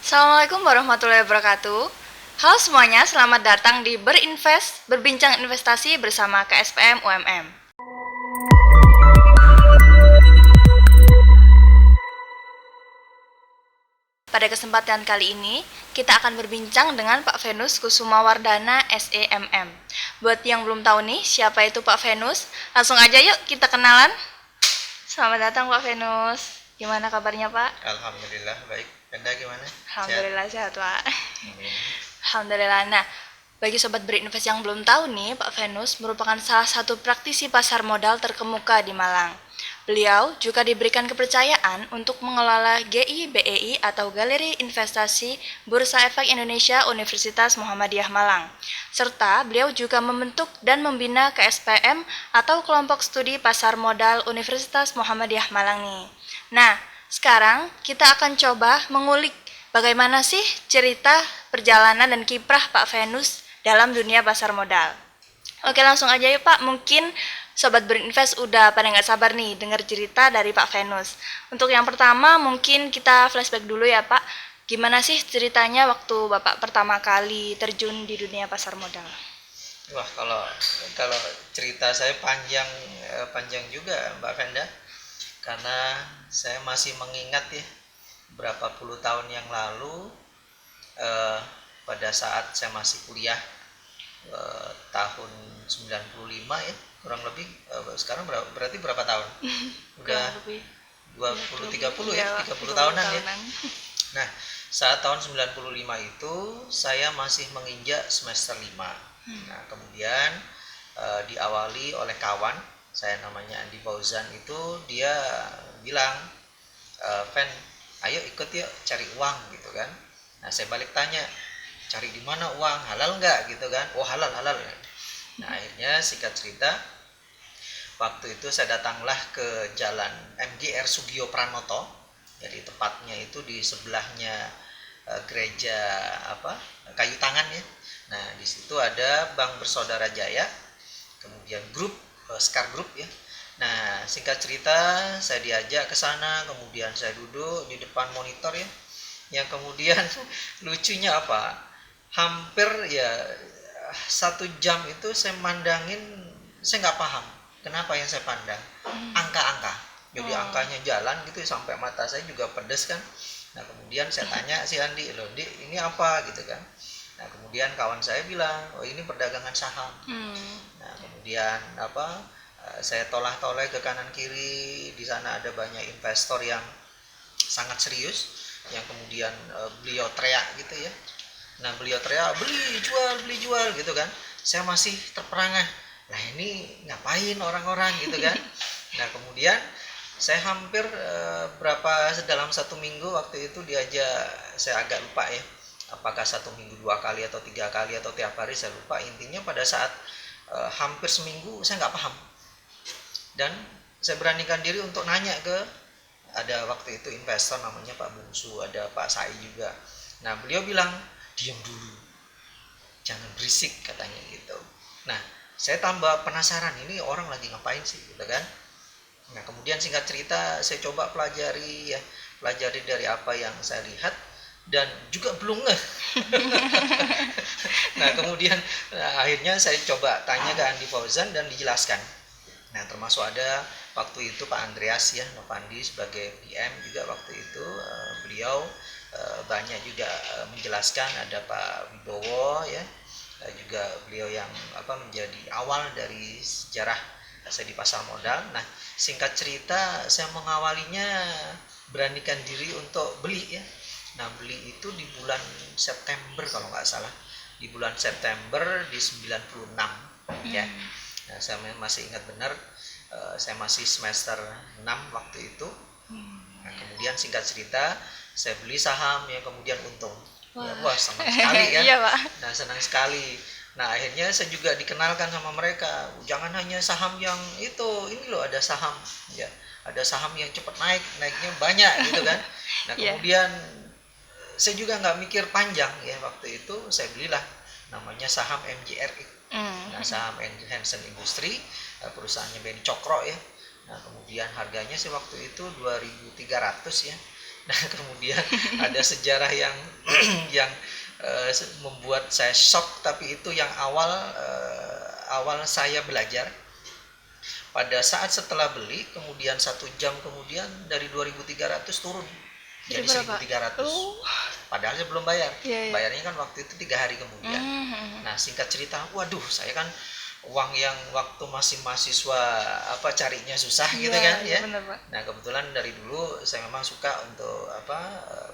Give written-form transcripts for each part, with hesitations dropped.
Assalamualaikum warahmatullahi wabarakatuh. Halo semuanya, selamat datang di Berinvest, berbincang investasi bersama KSPM UMM. Pada kesempatan kali ini, kita akan berbincang dengan Pak Venus Kusumawardana SEMM. Buat yang belum tahu nih, siapa itu Pak Venus? Langsung aja yuk kita kenalan. Selamat datang Pak Venus. Gimana kabarnya Pak? Alhamdulillah baik. Anda gimana? Alhamdulillah sehat Pak. Amin. Alhamdulillah. Nah, bagi sobat berinvest yang belum tahu nih, Pak Venus merupakan salah satu praktisi pasar modal terkemuka di Malang. Beliau juga diberikan kepercayaan untuk mengelola GIBEI atau Galeri Investasi Bursa Efek Indonesia Universitas Muhammadiyah Malang. Serta beliau juga membentuk dan membina KSPM atau Kelompok Studi Pasar Modal Universitas Muhammadiyah Malang nih. Nah, sekarang kita akan coba mengulik bagaimana sih cerita perjalanan dan kiprah Pak Venus dalam dunia pasar modal. Oke, langsung aja yuk Pak. Mungkin sobat berinvest udah pada nggak sabar nih dengar cerita dari Pak Venus. Untuk yang pertama mungkin kita flashback dulu ya Pak. Gimana sih ceritanya waktu Bapak pertama kali terjun di dunia pasar modal? Wah, kalau cerita saya panjang juga Mbak Venda, karena saya masih mengingat ya berapa puluh tahun yang lalu, pada saat saya masih kuliah, tahun 95 ya kurang lebih. Sekarang berarti berapa tahun? Udah 20 30 ya, 30 tahunan ya. Nah, saat tahun 95 itu saya masih menginjak semester 5. Nah, kemudian diawali oleh kawan saya namanya Andi Fauzan, itu dia bilang, Ven, ayo ikut yuk cari uang gitu kan. Nah, saya balik tanya, cari di mana uang, halal nggak gitu kan. Oh, halal. Nah, akhirnya singkat cerita, waktu itu saya datanglah ke jalan MGR Sugio Pranoto, jadi tepatnya itu di sebelahnya gereja Kayu Tangan ya. Nah, di situ ada Bank Bersaudara Jaya, kemudian grup Skar Group ya. Nah, singkat cerita saya diajak ke sana, kemudian saya duduk di depan monitor ya. Yang kemudian lucunya apa? Hampir ya 1 jam itu saya mandangin, saya nggak paham kenapa yang saya pandang angka-angka. Jadi angkanya jalan gitu sampai mata saya juga pedes kan. Nah, kemudian saya tanya si Andi, loh Di, ini apa gitu kan. Nah, kemudian kawan saya bilang, oh ini perdagangan saham. Nah, kemudian saya toleh-toleh ke kanan kiri, di sana ada banyak investor yang sangat serius, yang kemudian beliau teriak gitu ya. Nah, beliau teriak beli jual gitu kan. Saya masih terperangah, lah ini ngapain orang-orang gitu kan. Nah, kemudian saya hampir dalam 1 minggu waktu itu diajak, saya agak lupa ya, apakah 1 minggu 2 kali atau 3 kali atau tiap hari saya lupa. Intinya pada saat hampir seminggu saya nggak paham, dan saya beranikan diri untuk nanya ke, ada waktu itu investor namanya Pak Bungsu, ada Pak Sai juga. Nah, beliau bilang, diam dulu, jangan berisik katanya gitu. Nah, saya tambah penasaran, ini orang lagi ngapain sih gitu kan. Nah, kemudian singkat cerita saya coba pelajari dari apa yang saya lihat, dan juga belum ngeh. Nah, kemudian akhirnya saya coba tanya ke Andi Fauzan dan dijelaskan. Nah, termasuk ada waktu itu Pak Andreas ya, Novandi sebagai PM juga waktu itu, beliau banyak juga menjelaskan. Ada Pak Wibowo ya, juga beliau yang menjadi awal dari sejarah saya di pasar modal. Nah, singkat cerita saya mengawalinya beranikan diri untuk beli ya. Nah, beli itu di bulan September kalau nggak salah, di bulan September di 96 ya. Nah, saya masih ingat benar, saya masih semester 6 waktu itu. Nah, kemudian singkat cerita saya beli saham yang kemudian untung. Wah, senang sekali kan. Iya, Pak. Nah, senang sekali. Nah, akhirnya saya juga dikenalkan sama mereka, jangan hanya saham yang itu, ini loh ada saham ya, ada saham yang cepat naiknya banyak gitu kan. Nah, kemudian saya juga nggak mikir panjang ya, waktu itu saya belilah namanya saham MGRI. Nah, saham Hansen Industri, perusahaannya Beni Cokro ya. Nah, kemudian harganya sih waktu itu 2.300 ya. Nah, kemudian ada sejarah yang yang membuat saya shock, tapi itu yang awal saya belajar. Pada saat setelah beli, kemudian 1 jam kemudian dari 2.300 turun Jadi jadi berapa? 1.300. Oh, Padahal saya belum bayar. iya, iya. Bayarnya kan waktu itu 3 hari kemudian. Nah, singkat cerita, waduh, saya kan uang yang waktu masih mahasiswa carinya susah gitu Iya, kan iya ya. benar, Pak. Nah, kebetulan dari dulu saya memang suka untuk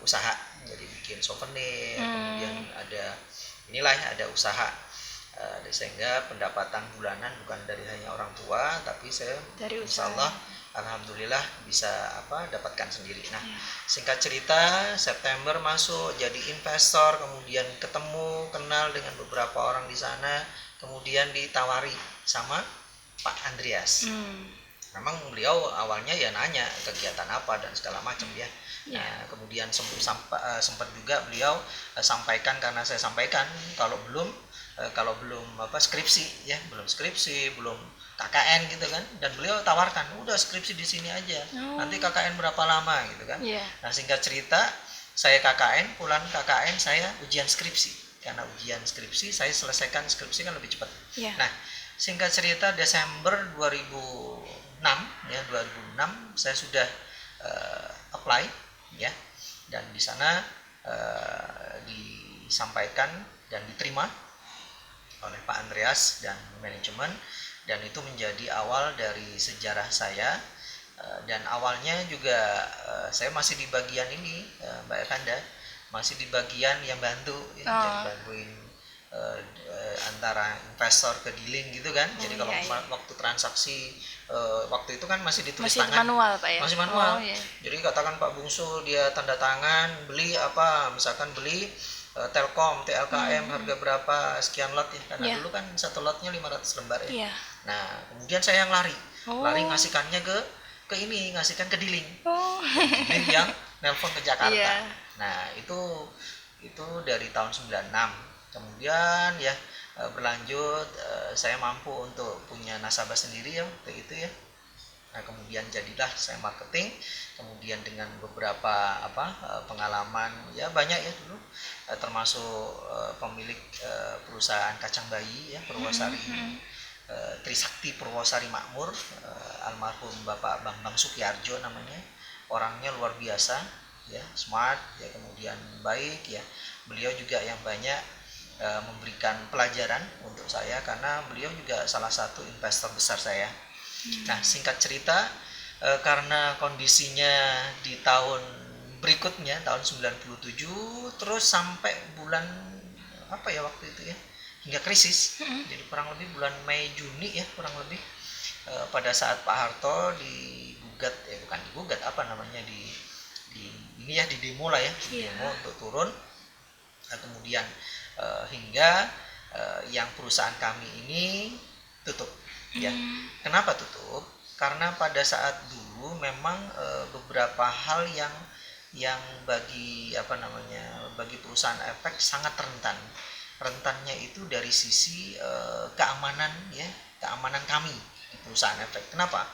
usaha. Jadi bikin souvenir, kemudian ada inilah ya, ada usaha. Sehingga pendapatan bulanan bukan dari hanya orang tua, tapi saya Dari insya usaha. Allah alhamdulillah bisa dapatkan sendiri. Nah, Iya. singkat cerita, September masuk jadi investor, kemudian ketemu kenal dengan beberapa orang di sana, kemudian ditawari sama Pak Andreas. Memang beliau awalnya ya nanya kegiatan apa dan segala macam ya. Nah, kemudian sempat juga beliau sampaikan, karena saya sampaikan kalau belum skripsi ya, belum skripsi, belum KKN gitu kan, dan beliau tawarkan udah skripsi di sini aja, nanti KKN berapa lama gitu kan. Nah, singkat cerita, saya KKN, pulang KKN saya ujian skripsi, karena ujian skripsi saya selesaikan skripsi kan lebih cepat. Nah, singkat cerita Desember 2006 ya, 2006 saya sudah apply ya, dan di sana disampaikan dan diterima oleh Pak Andreas dan manajemen, dan itu menjadi awal dari sejarah saya. Dan awalnya juga saya masih di bagian ini, Mbak Evanda, masih di bagian yang bantu ya, jadi bantuin antara investor ke dealing gitu kan. Jadi kalau waktu transaksi waktu itu kan masih ditulis tangan, manual, Pak ya? masih manual. Jadi katakan Pak Bungsu dia tanda tangan beli misalkan beli Telkom, TLKM harga berapa sekian lot ya, karena dulu kan satu lotnya 500 lembar ya. Nah, kemudian saya yang lari ngasihkannya ke ini, ngasihkan ke dealing. Dealing yang nelpon ke Jakarta. Nah, itu dari tahun 96. Kemudian ya berlanjut, saya mampu untuk punya nasabah sendiri ya waktu itu ya. Nah, kemudian jadilah saya marketing, kemudian dengan beberapa pengalaman ya banyak ya dulu, termasuk pemilik perusahaan kacang bayi ya, Purwosari Trisakti Purwosari Makmur, almarhum Bapak Bambang Sukiarjo namanya, orangnya luar biasa ya, smart ya, kemudian baik ya. Beliau juga yang banyak memberikan pelajaran untuk saya, karena beliau juga salah satu investor besar saya. Nah, singkat cerita, karena kondisinya di tahun berikutnya, tahun 97, terus sampai bulan waktu itu ya, hingga krisis. Jadi kurang lebih bulan Mei Juni ya, kurang lebih pada saat Pak Harto digugat, bukan digugat, di demo lah ya, demo untuk turun. Nah, kemudian hingga yang perusahaan kami ini tutup ya. Kenapa tutup? Karena pada saat dulu memang beberapa hal yang bagi bagi perusahaan efek sangat rentan. Rentannya itu dari sisi keamanan ya, keamanan kami di perusahaan efek. Kenapa?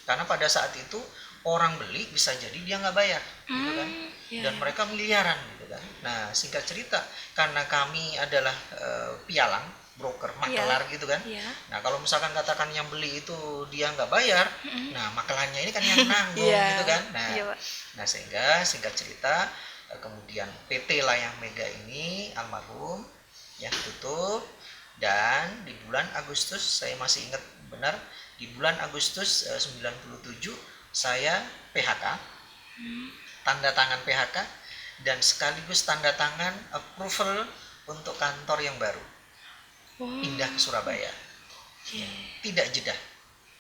Karena pada saat itu orang beli bisa jadi dia nggak bayar gitu kan, dan mereka miliaran gitu kan. Nah, singkat cerita, karena kami adalah pialang, broker, makelar gitu kan. Nah, kalau misalkan katakan yang beli itu dia nggak bayar, nah makelarnya ini kan yang nanggung gitu kan. Nah, sehingga singkat cerita kemudian PT Layang Mega ini almarhum ya tutup, dan di bulan Agustus saya masih ingat benar, di bulan Agustus 97 saya PHK, tanda tangan PHK, dan sekaligus tanda tangan approval untuk kantor yang baru, pindah ke Surabaya. Tidak jeda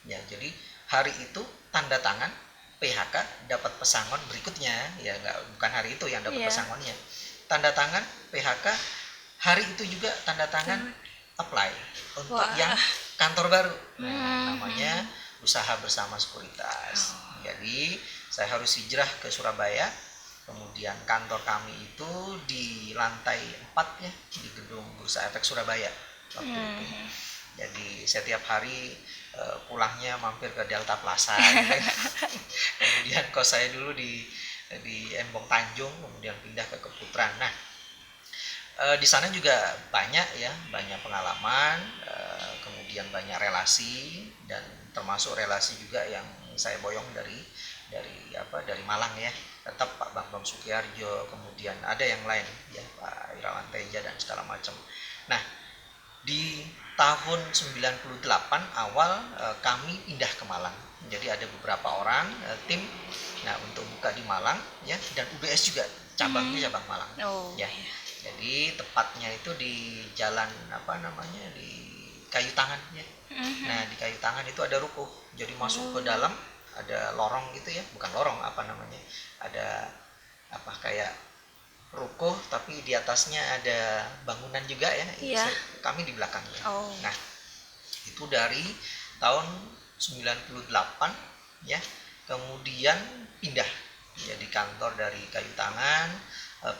ya, jadi hari itu tanda tangan PHK, dapat pesangon berikutnya ya, bukan hari itu yang dapat pesangonnya, tanda tangan PHK, hari itu juga tanda tangan apply untuk yang kantor baru. Nah, namanya Usaha Bersama Sekuritas. Jadi saya harus hijrah ke Surabaya, kemudian kantor kami itu di lantai 4 ya, di gedung Bursa Efek Surabaya waktu itu. Jadi setiap hari pulangnya mampir ke Delta Plaza gitu. Kemudian kos saya dulu di di Embong Tanjung, kemudian pindah ke Keputran. Nah, di sana juga banyak ya, banyak pengalaman, kemudian banyak relasi, dan termasuk relasi juga yang saya boyong dari Malang ya. Tetap Pak Bambang Sukiarjo, kemudian ada yang lain ya, Pak Irawan Teja dan segala macam. Nah, di tahun 98 awal kami pindah ke Malang. Jadi ada beberapa orang tim untuk buka di Malang ya, dan UBS juga cabangnya cabang Malang. Oh, Ya. iya. Jadi tepatnya itu di jalan di Kayu Tangan ya. Nah, di Kayu Tangan itu ada ruko. Jadi masuk ke dalam ada lorong gitu ya, bukan lorong ada kayak ruko tapi di atasnya ada bangunan juga ya. Iya. Kami di belakangnya. Oh. Nah, itu dari tahun 98 ya. Kemudian pindah jadi kantor dari Kayu Tangan,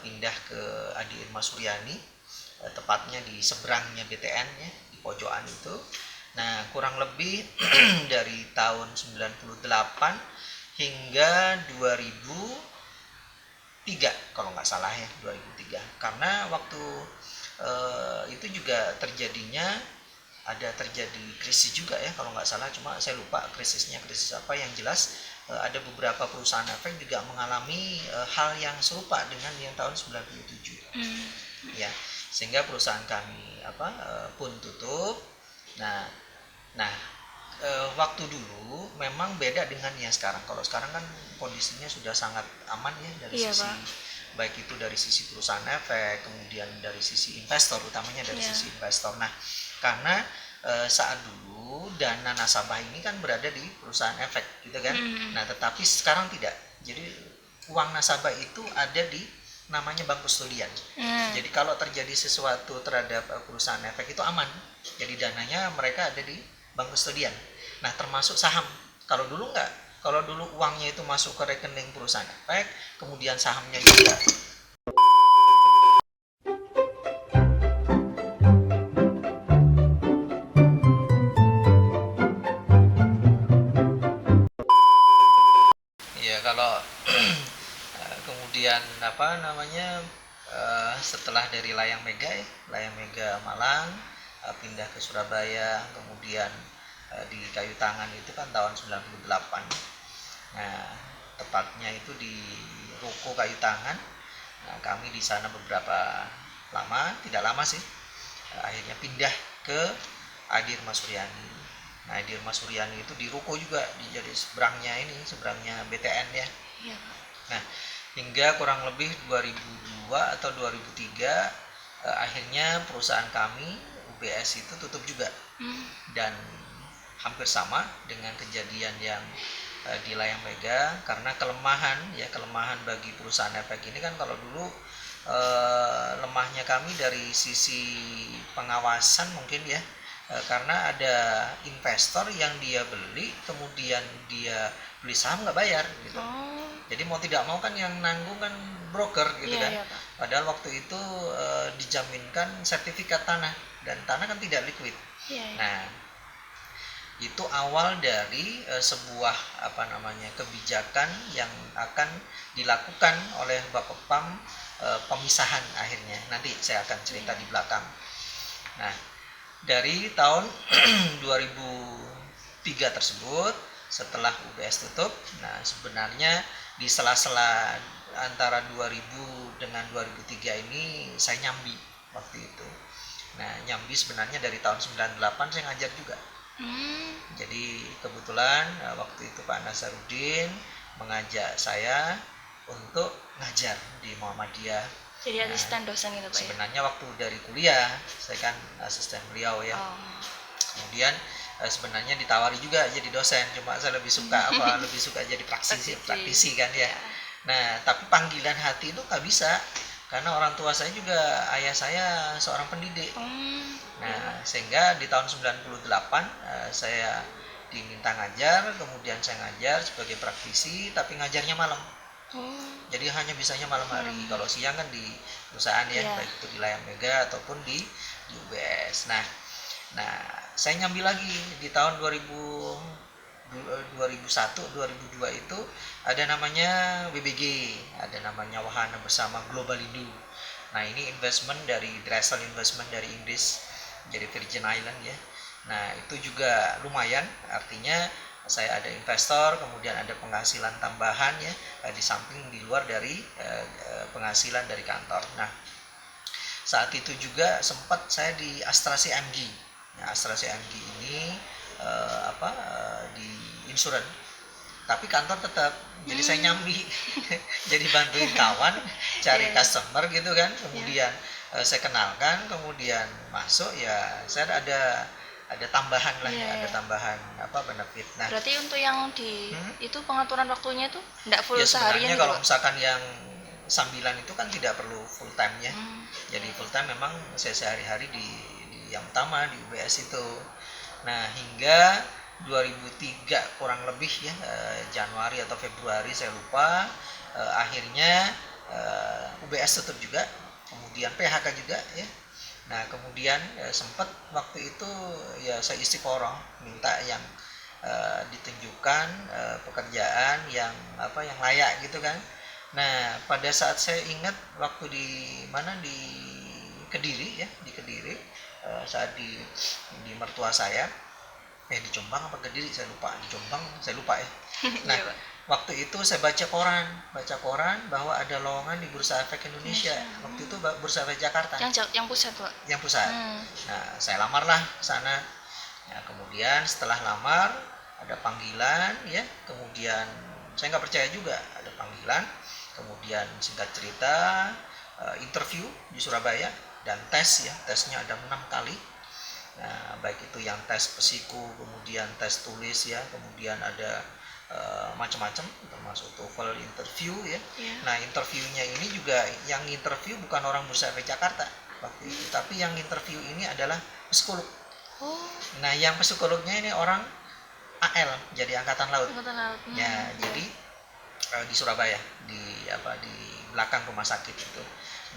pindah ke Adi Irma Suryani, tepatnya di seberangnya BTN ya, di pojokan itu. Nah, kurang lebih dari tahun 98 hingga 2003 kalau nggak salah ya, 2003. Karena waktu itu juga terjadi krisis juga ya kalau nggak salah, cuma saya lupa krisis apa. Yang jelas ada beberapa perusahaan efek juga mengalami hal yang serupa dengan yang tahun 97 ya, sehingga perusahaan kami pun tutup. Nah waktu dulu memang beda dengan yang sekarang. Kalau sekarang kan kondisinya sudah sangat aman ya, dari sisi Pak, baik itu dari sisi perusahaan efek, kemudian dari sisi investor, utamanya dari sisi investor. Nah, karena saat dulu dana nasabah ini kan berada di perusahaan efek gitu kan. Nah, tetapi sekarang tidak. Jadi uang nasabah itu ada di namanya bank kustodian. Jadi kalau terjadi sesuatu terhadap perusahaan efek itu aman. Jadi dananya mereka ada di bank kustodian. Nah, termasuk saham. Kalau dulu enggak. Kalau dulu uangnya itu masuk ke rekening perusahaan efek, kemudian sahamnya juga. Ya, kalau kemudian setelah dari Layang Mega Malang, pindah ke Surabaya, kemudian di Kayu Tangan itu kan tahun 98. Nah, tepatnya itu di ruko Kayu Tangan. Nah, kami di sana beberapa lama, tidak lama sih. Akhirnya pindah ke Adi Irma Suryani. Nah, Adi Irma Suryani itu di ruko juga, jadi seberangnya BTN ya. Iya. Nah, hingga kurang lebih 2002 atau 2003 akhirnya perusahaan kami UBS itu tutup juga. Dan hampir sama dengan kejadian yang di Layang Mega, karena kelemahan bagi perusahaan efek ini kan, kalau dulu lemahnya kami dari sisi pengawasan mungkin ya, karena ada investor yang dia beli, kemudian dia beli saham nggak bayar gitu. Jadi mau tidak mau kan yang nanggung kan broker gitu kan. Iya, Pak. Padahal waktu itu dijaminkan sertifikat tanah, dan tanah kan tidak liquid. Iya. Nah, itu awal dari sebuah kebijakan yang akan dilakukan oleh Bapepam, pemisahan akhirnya. Nanti saya akan cerita di belakang. Nah, dari tahun 2003 tersebut, setelah UBS tutup, nah sebenarnya di sela-sela antara 2000 dengan 2003 ini saya nyambi waktu itu. Nah, nyambi sebenarnya dari tahun 98 saya ngajar juga. Jadi kebetulan waktu itu Pak Nasarudin mengajak saya untuk ngajar di Muhammadiyah. Jadi asisten dosen gitu, Pak. Sebenarnya waktu dari kuliah saya kan asisten beliau ya. Kemudian sebenarnya ditawari juga jadi dosen, cuma saya lebih suka lebih suka jadi praktisi kan ya. Nah, tapi panggilan hati itu nggak bisa, karena orang tua saya juga, ayah saya seorang pendidik. Nah, sehingga di tahun 98 saya diminta ngajar, kemudian saya ngajar sebagai praktisi, tapi ngajarnya malam. Jadi hanya bisanya malam hari. Kalau siang kan di perusahaan ya, baik itu di Layang Mega ataupun di UBS. Nah, saya nyambi lagi di tahun 2008 2001 2002 itu ada namanya WBG, ada namanya Wahana Bersama Globalindo. Nah ini investment dari Dressel Investment dari Inggris, jadi Virgin Island ya. Nah itu juga lumayan, artinya saya ada investor, kemudian ada penghasilan tambahan ya, di samping di luar dari penghasilan dari kantor. Nah saat itu juga sempat saya di Astra CMG. Nah, Astra CMG ini di insurans, tapi kantor tetap. Jadi saya nyambi, jadi bantuin kawan cari customer gitu kan. Kemudian saya kenalkan, kemudian masuk ya saya ada tambahan lah, ada tambahan benefit. Nah, berarti untuk yang di itu pengaturan waktunya tuh enggak full ya seharian sebenarnya gitu, kalau Pak? misalkan yang sambilan itu kan tidak perlu full time ya. Jadi full time memang saya sehari-hari di yang utama di UBS itu. Nah hingga 2003 kurang lebih ya, Januari atau Februari saya lupa, akhirnya UBS tutup juga, kemudian PHK juga ya. Nah kemudian sempat waktu itu ya saya istiqoroh minta yang ditunjukkan pekerjaan yang yang layak gitu kan. Nah pada saat saya ingat waktu di mana di Kediri ya, di Kediri, saat di mertua saya, di Jombang apa Kediri saya lupa, di Jombang saya lupa ya. Nah waktu itu saya baca koran bahwa ada lowongan di Bursa Efek Indonesia. Waktu itu Bursa Efek Jakarta Yang pusat, Pak? yang pusat. Nah saya lamarlah ke sana. Nah kemudian setelah lamar ada panggilan ya, kemudian saya nggak percaya juga ada panggilan, kemudian singkat cerita interview di Surabaya dan tes ya, tesnya ada 6 kali. Nah, baik itu yang tes psiku, kemudian tes tulis ya, kemudian ada macam-macam, termasuk TOEFL interview ya. Nah interviewnya ini juga yang interview bukan orang Bursa Efek Jakarta waktu itu, tapi yang interview ini adalah psikolog. Nah yang psikolognya ini orang AL, jadi Angkatan Laut. Ya jadi di Surabaya, di belakang rumah sakit itu.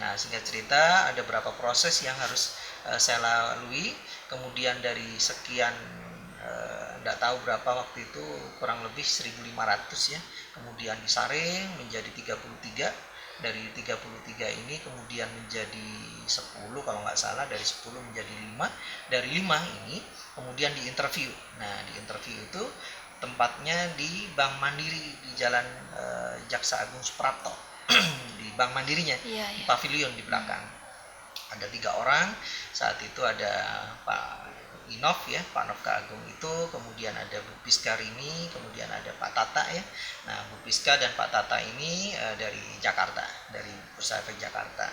Nah singkat cerita ada beberapa proses yang harus saya lalui, kemudian dari sekian tidak tahu berapa waktu itu, kurang lebih 1.500 ya, kemudian disaring menjadi 33. Dari 33 ini kemudian menjadi 10 kalau nggak salah, dari 10 menjadi 5, dari 5 ini kemudian diinterview. Nah di interview itu tempatnya di Bank Mandiri di Jalan Jaksa Agung Suprapto di Bank Mandirinya, di pavilion di belakang. Ada 3 orang saat itu, ada Pak Inov ya, Pak Nofka Agung itu, kemudian ada Bu Piska Rini, kemudian ada Pak Tata ya. Nah Bu Piska dan Pak Tata ini dari Jakarta, dari Bursa Efek Jakarta.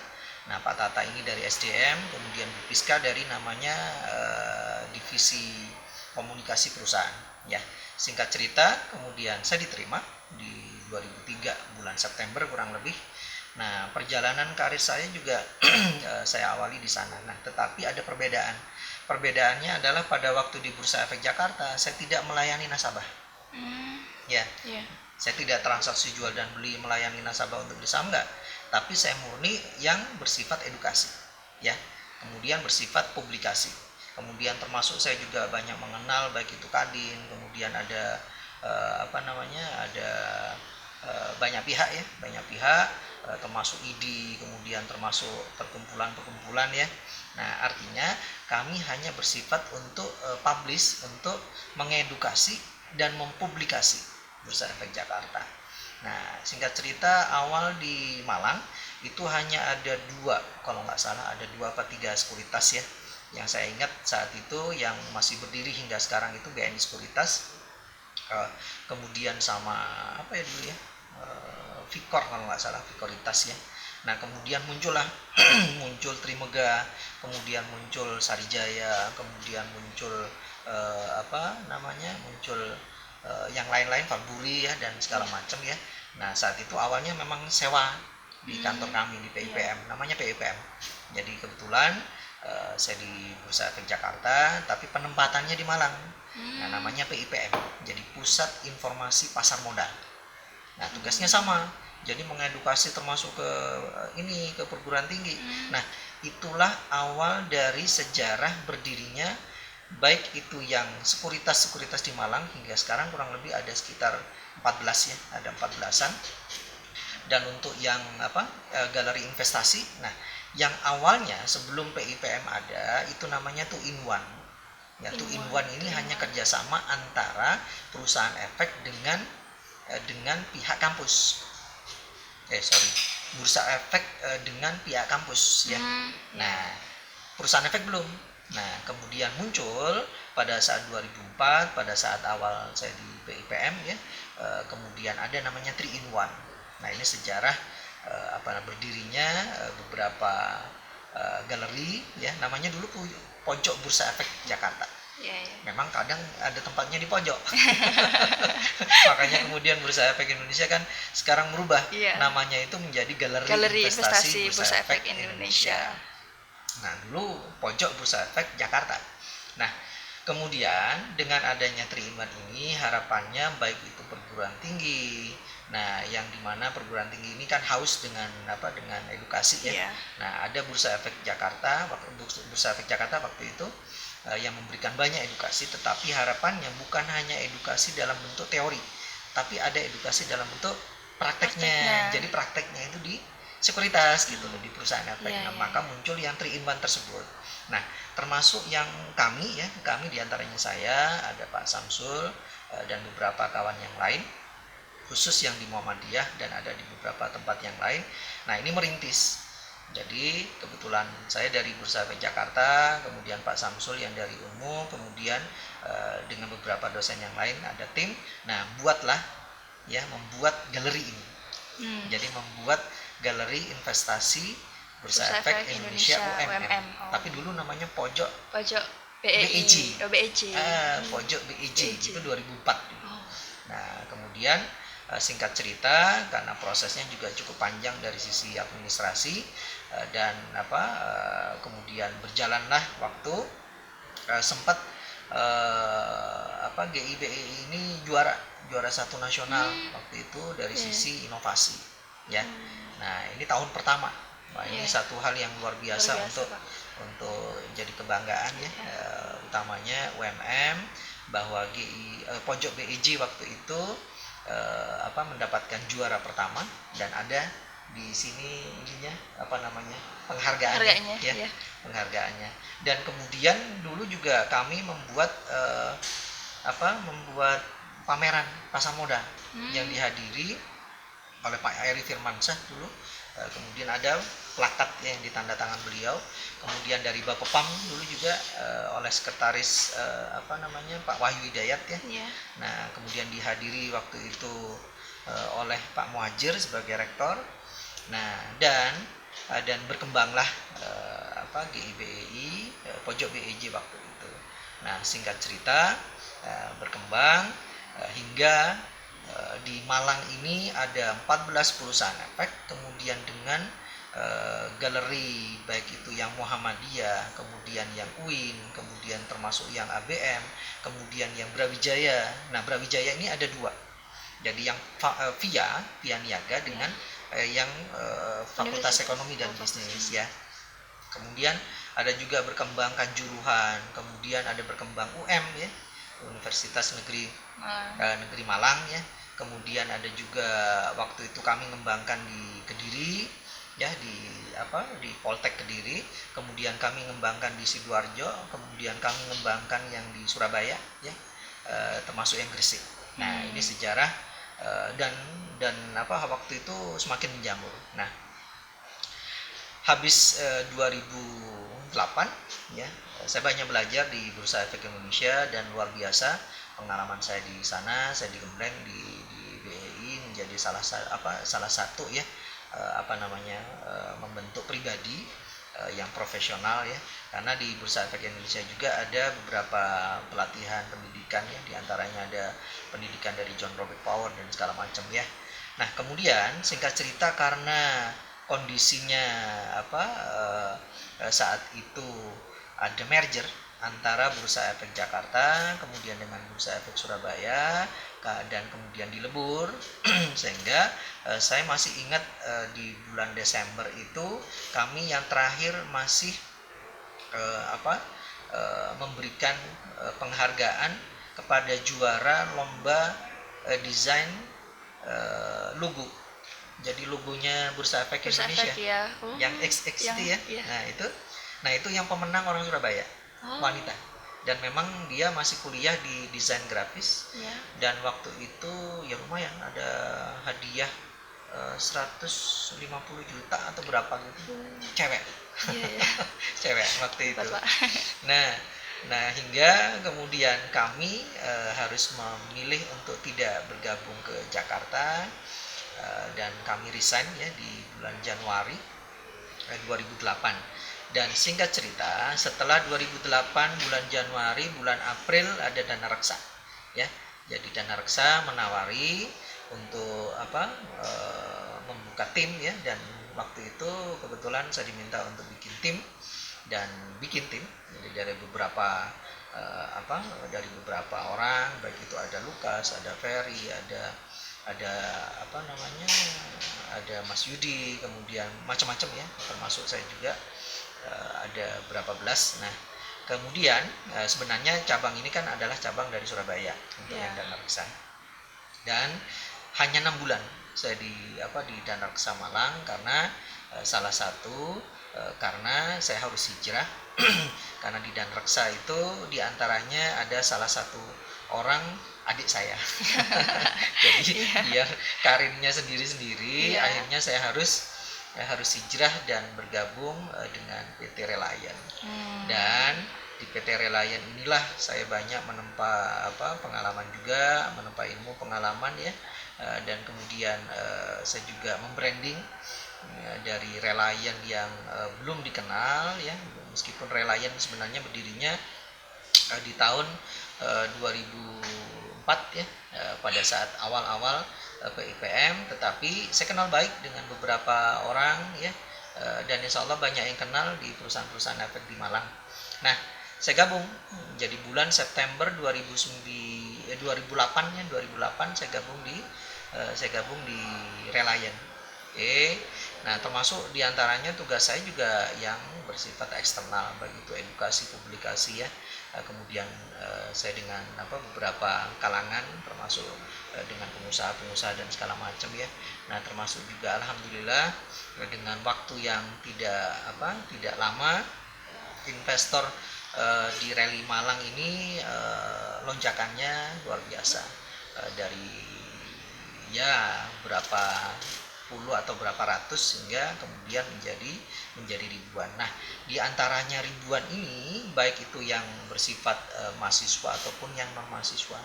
Nah Pak Tata ini dari SDM, kemudian Bu Piska dari namanya divisi komunikasi perusahaan ya. Singkat cerita kemudian saya diterima di 2003 bulan September kurang lebih. Nah perjalanan karir saya juga saya awali di sana. Nah tetapi ada perbedaan. Perbedaannya adalah pada waktu di Bursa Efek Jakarta saya tidak melayani nasabah. Ya. Saya tidak transaksi jual dan beli melayani nasabah untuk beli saham, enggak. Tapi saya murni yang bersifat edukasi. Ya. Kemudian bersifat publikasi. Kemudian termasuk saya juga banyak mengenal baik itu Kadin, kemudian ada ada banyak pihak ya, termasuk ID, kemudian termasuk perkumpulan ya. Nah artinya kami hanya bersifat untuk publish, untuk mengedukasi dan mempublikasi Bursa Efek Jakarta. Nah singkat cerita awal di Malang itu hanya ada 2 kalau nggak salah, ada 2 atau 3 sekuritas ya. Yang saya ingat saat itu yang masih berdiri hingga sekarang itu BNI Sekuritas, kemudian sama dulu ya, Vicor kalau nggak salah, Vicoritas ya. Nah kemudian muncullah muncul Trimega, kemudian muncul Sarijaya, kemudian muncul muncul yang lain-lain, Valburi ya dan segala macam ya. Nah saat itu awalnya memang sewa di kantor kami di PIPM, namanya PIPM. Jadi kebetulan saya di Bursa Efek Jakarta, tapi penempatannya di Malang. Nah, namanya PIPM, jadi Pusat Informasi Pasar Modal. Nah, tugasnya sama, jadi mengedukasi termasuk ke perguruan tinggi. Nah, itulah awal dari sejarah berdirinya baik itu yang sekuritas di Malang hingga sekarang kurang lebih ada sekitar 14 ya, ada 14-an. Dan untuk yang galeri investasi, nah yang awalnya sebelum PIPM ada itu namanya two in one. Ya, two in one ini hanya kerjasama antara perusahaan efek dengan pihak kampus. Bursa efek dengan pihak kampus ya. Nah, perusahaan efek belum. Nah, kemudian muncul pada saat 2004, pada saat awal saya di PIPM ya, kemudian ada namanya 3 in 1. Nah, ini sejarah berdirinya beberapa galeri ya, namanya dulu Pojok Bursa Efek Jakarta. Memang kadang ada tempatnya di pojok. Makanya kemudian Bursa Efek Indonesia kan sekarang merubah namanya itu menjadi Galeri Investasi Bursa Efek Indonesia. Nah, dulu pojok Bursa Efek Jakarta. Nah, kemudian dengan adanya 3 in 1 ini harapannya baik itu perguruan tinggi. Nah, yang dimana perguruan tinggi ini kan haus dengan edukasi ya. Nah, ada Bursa Efek Jakarta waktu itu yang memberikan banyak edukasi, tetapi harapannya bukan hanya edukasi dalam bentuk teori, tapi ada edukasi dalam bentuk prakteknya. Jadi prakteknya itu di sekuritas gitu loh, di perusahaan efek. Maka muncul yang 3 in 1 tersebut. Nah, termasuk yang kami diantaranya saya, ada Pak Samsul dan beberapa kawan yang lain, khusus yang di Muhammadiyah dan ada di beberapa tempat yang lain. Nah, ini merintis. Jadi kebetulan saya dari Bursa Efek Jakarta, kemudian Pak Samsul yang dari Unmu, kemudian dengan beberapa dosen yang lain ada tim. Nah, membuat galeri ini. Jadi membuat galeri investasi Bursa Efek Indonesia UMM. Tapi dulu namanya Pojok BEJ. Pojok BEJ itu 2004. Nah, kemudian singkat cerita, karena prosesnya juga cukup panjang dari sisi administrasi dan kemudian berjalanlah waktu, sempat GIBEI ini juara 1 nasional waktu itu dari sisi inovasi ya. Nah, ini tahun pertama. Nah, ini satu hal yang luar biasa untuk jadi kebanggaan ya, utamanya UMM, bahwa Pojok BEJ waktu itu mendapatkan juara pertama dan ada di sini penghargaannya ya. Penghargaannya. Dan kemudian dulu juga kami membuat pameran pasar modal yang dihadiri oleh Pak Eri Firmansyah dulu. Kemudian ada plakat yang ditandatangan beliau. Kemudian dari Bapepam dulu juga oleh sekretaris Pak Wahyu Hidayat ya. Nah, kemudian dihadiri waktu itu oleh Pak Muhajir sebagai rektor. Nah, dan berkembanglah GIBEI Pojok BEJ waktu itu. Nah, singkat cerita berkembang hingga di Malang ini ada 14 perusahaan efek, kemudian dengan galeri baik itu yang Muhammadiyah, kemudian yang UIN, kemudian termasuk yang ABM, kemudian yang Brawijaya. Nah, Brawijaya ini ada 2. Jadi yang via niaga dengan yang Fakultas Ekonomi dan Bisnis ya. Kemudian ada juga berkembang Kanjuruhan, kemudian ada berkembang UM ya, Universitas Negeri Malang ya. Kemudian ada juga waktu itu kami mengembangkan di Kediri ya, di Poltek Kediri. Kemudian kami mengembangkan di Sidoarjo, kemudian kami mengembangkan yang di Surabaya ya, termasuk yang Gresik. Nah, ini sejarah dan waktu itu semakin menjamur. Nah, habis 2008 ya, saya banyak belajar di Bursa Efek Indonesia dan luar biasa pengalaman saya di sana. Saya digembleng di BEI menjadi salah satu ya membentuk pribadi yang profesional ya, karena di Bursa Efek Indonesia juga ada beberapa pelatihan pendidikan ya, diantaranya ada pendidikan dari John Robert Power dan segala macam ya. Nah, kemudian singkat cerita karena kondisinya saat itu ada merger antara Bursa Efek Jakarta kemudian dengan Bursa Efek Surabaya dan kemudian dilebur sehingga saya masih ingat di bulan Desember itu kami yang terakhir masih memberikan penghargaan kepada juara lomba desain logo. Jadi logonya Bursa Efek Bursa Indonesia Efek ya. yang XX yang, itu ya. iya. Nah itu yang pemenang orang Surabaya, Oh. wanita. Dan memang dia masih kuliah di desain grafis. Ya. Dan waktu itu ya lumayan, ada hadiah 150 juta atau berapa gitu. Cewek. Iya, ya. Cewek waktu itu. Bapak. Nah hingga kemudian kami harus memilih untuk tidak bergabung ke Jakarta, dan kami resign ya di bulan Januari 2008. Dan singkat cerita, setelah 2008 bulan Januari, bulan April ada dana reksa ya. Jadi dana reksa menawari untuk membuka tim ya, dan waktu itu kebetulan saya diminta untuk bikin tim, dan bikin tim jadi dari beberapa orang, baik itu ada Lukas, ada Ferry, ada ada Mas Yudi, kemudian macam-macam ya, termasuk saya juga, ada berapa belas. Nah kemudian sebenarnya cabang ini kan adalah cabang dari Surabaya untuk yang dana reksa, dan hanya 6 bulan saya di dana reksa Malang, karena salah satu karena saya harus hijrah karena di dan reksa itu diantaranya ada salah satu orang adik saya. Jadi dia karirnya sendiri-sendiri, akhirnya saya harus hijrah dan bergabung dengan PT Reliant. Dan di PT Reliant inilah saya banyak menempa pengalaman juga, menempa ilmu pengalaman ya, dan kemudian saya juga membranding dari Reliant yang belum dikenal ya, meskipun Reliant sebenarnya berdirinya di tahun 2004 ya, pada saat awal-awal PIPM, tetapi saya kenal baik dengan beberapa orang ya, dan insya Allah banyak yang kenal di perusahaan-perusahaan efek di Malang. Nah saya gabung jadi bulan September 2008 saya gabung di Reliant. Nah termasuk diantaranya tugas saya juga yang bersifat eksternal, baik itu edukasi, publikasi ya, kemudian saya dengan beberapa kalangan, termasuk dengan pengusaha-pengusaha dan segala macam ya. Nah termasuk juga alhamdulillah dengan waktu yang tidak lama, investor di Rally Malang ini lonjakannya luar biasa, dari ya berapa puluh atau berapa ratus hingga kemudian menjadi ribuan. Nah, di antaranya ribuan ini baik itu yang bersifat mahasiswa ataupun yang non mahasiswa.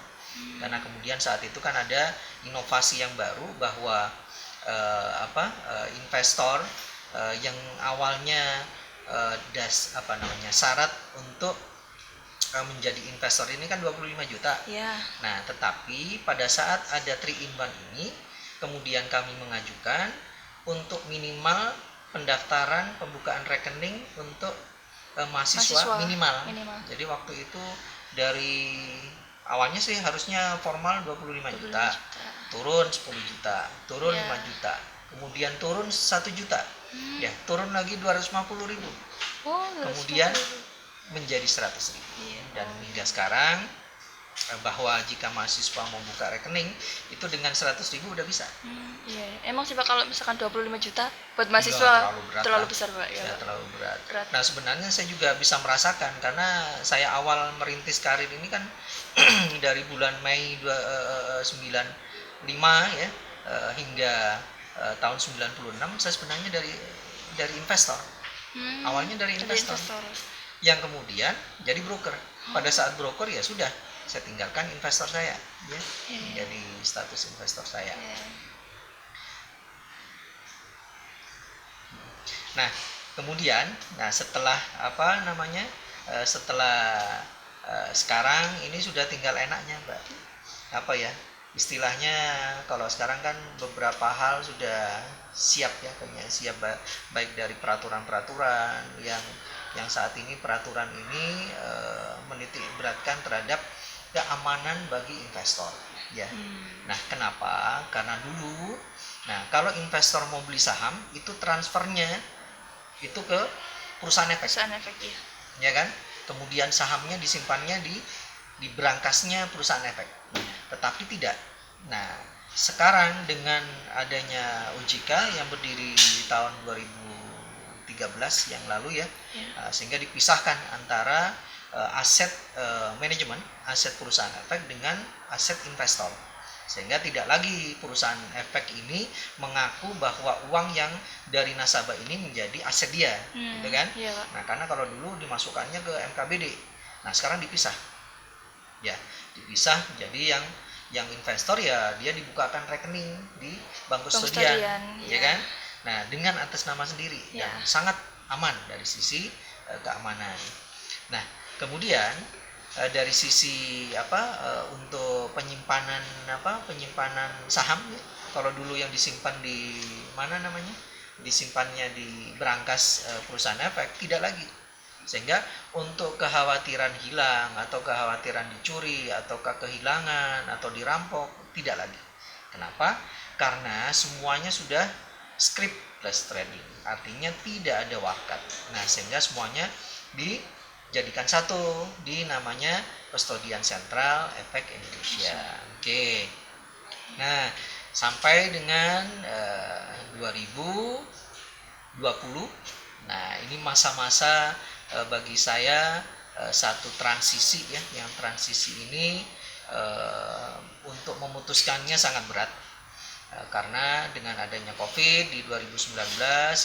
Karena kemudian saat itu kan ada inovasi yang baru bahwa investor yang awalnya syarat untuk menjadi investor ini kan 25 juta. Ya. Nah, tetapi pada saat ada 3-in-1 ini, kemudian kami mengajukan untuk minimal pendaftaran pembukaan rekening untuk mahasiswa minimal. Jadi waktu itu dari awalnya sih harusnya formal 25 juta, turun 10 juta, turun 5 juta, kemudian turun 1 juta, ya turun lagi 250.000, kemudian menjadi 100.000, dan hingga sekarang bahwa jika mahasiswa mau buka rekening itu dengan 100.000 udah bisa. Emang sih Pak, kalau misalkan 25 juta buat mahasiswa terlalu besar Pak ya. Terlalu berat. Nah sebenarnya saya juga bisa merasakan, karena saya awal merintis karir ini kan dari bulan Mei 95 ya, hingga tahun 96 saya sebenarnya dari investor. Awalnya dari investor yang kemudian jadi broker. Pada saat broker ya sudah, saya tinggalkan investor saya ya, jadi status investor saya. Nah kemudian setelah sekarang ini sudah tinggal enaknya Mbak, istilahnya kalau sekarang kan beberapa hal sudah siap ya, siap baik dari peraturan-peraturan yang saat ini peraturan ini menitik beratkan terhadap keamanan bagi investor ya. Nah kenapa? Karena dulu kalau investor mau beli saham itu transfernya itu ke perusahaan efek ya. Ya kan? kemudian sahamnya disimpannya di berangkasnya perusahaan efek. Tetapi tidak. Nah, sekarang dengan adanya OJK yang berdiri tahun 2013 yang lalu ya, sehingga dipisahkan antara aset manajemen, aset perusahaan efek dengan aset investor. Sehingga tidak lagi perusahaan efek ini mengaku bahwa uang yang dari nasabah ini menjadi aset dia, gitu kan? Iya, Pak. Nah, karena kalau dulu dimasukkannya ke MKBD. Nah, sekarang dipisah. Ya, dipisah. Jadi yang investor ya dia dibukakan rekening di bank kustodian, ya kan? Nah, dengan atas nama sendiri dan sangat aman dari sisi keamanan. Nah, kemudian dari sisi untuk penyimpanan saham ya, kalau dulu yang disimpan di mana namanya, disimpannya di berangkas perusahaan efek, tidak lagi. Sehingga untuk kekhawatiran hilang atau kekhawatiran dicuri atau kehilangan atau dirampok tidak lagi. Kenapa? Karena semuanya sudah scriptless trading, artinya tidak ada wakat. Nah, sehingga semuanya dijadikan satu di namanya Kustodian Sentral Efek Indonesia. Oke. Nah, sampai dengan 2020. Nah, ini masa-masa bagi saya satu transisi ya, yang transisi ini untuk memutuskannya sangat berat. Karena dengan adanya COVID di 2019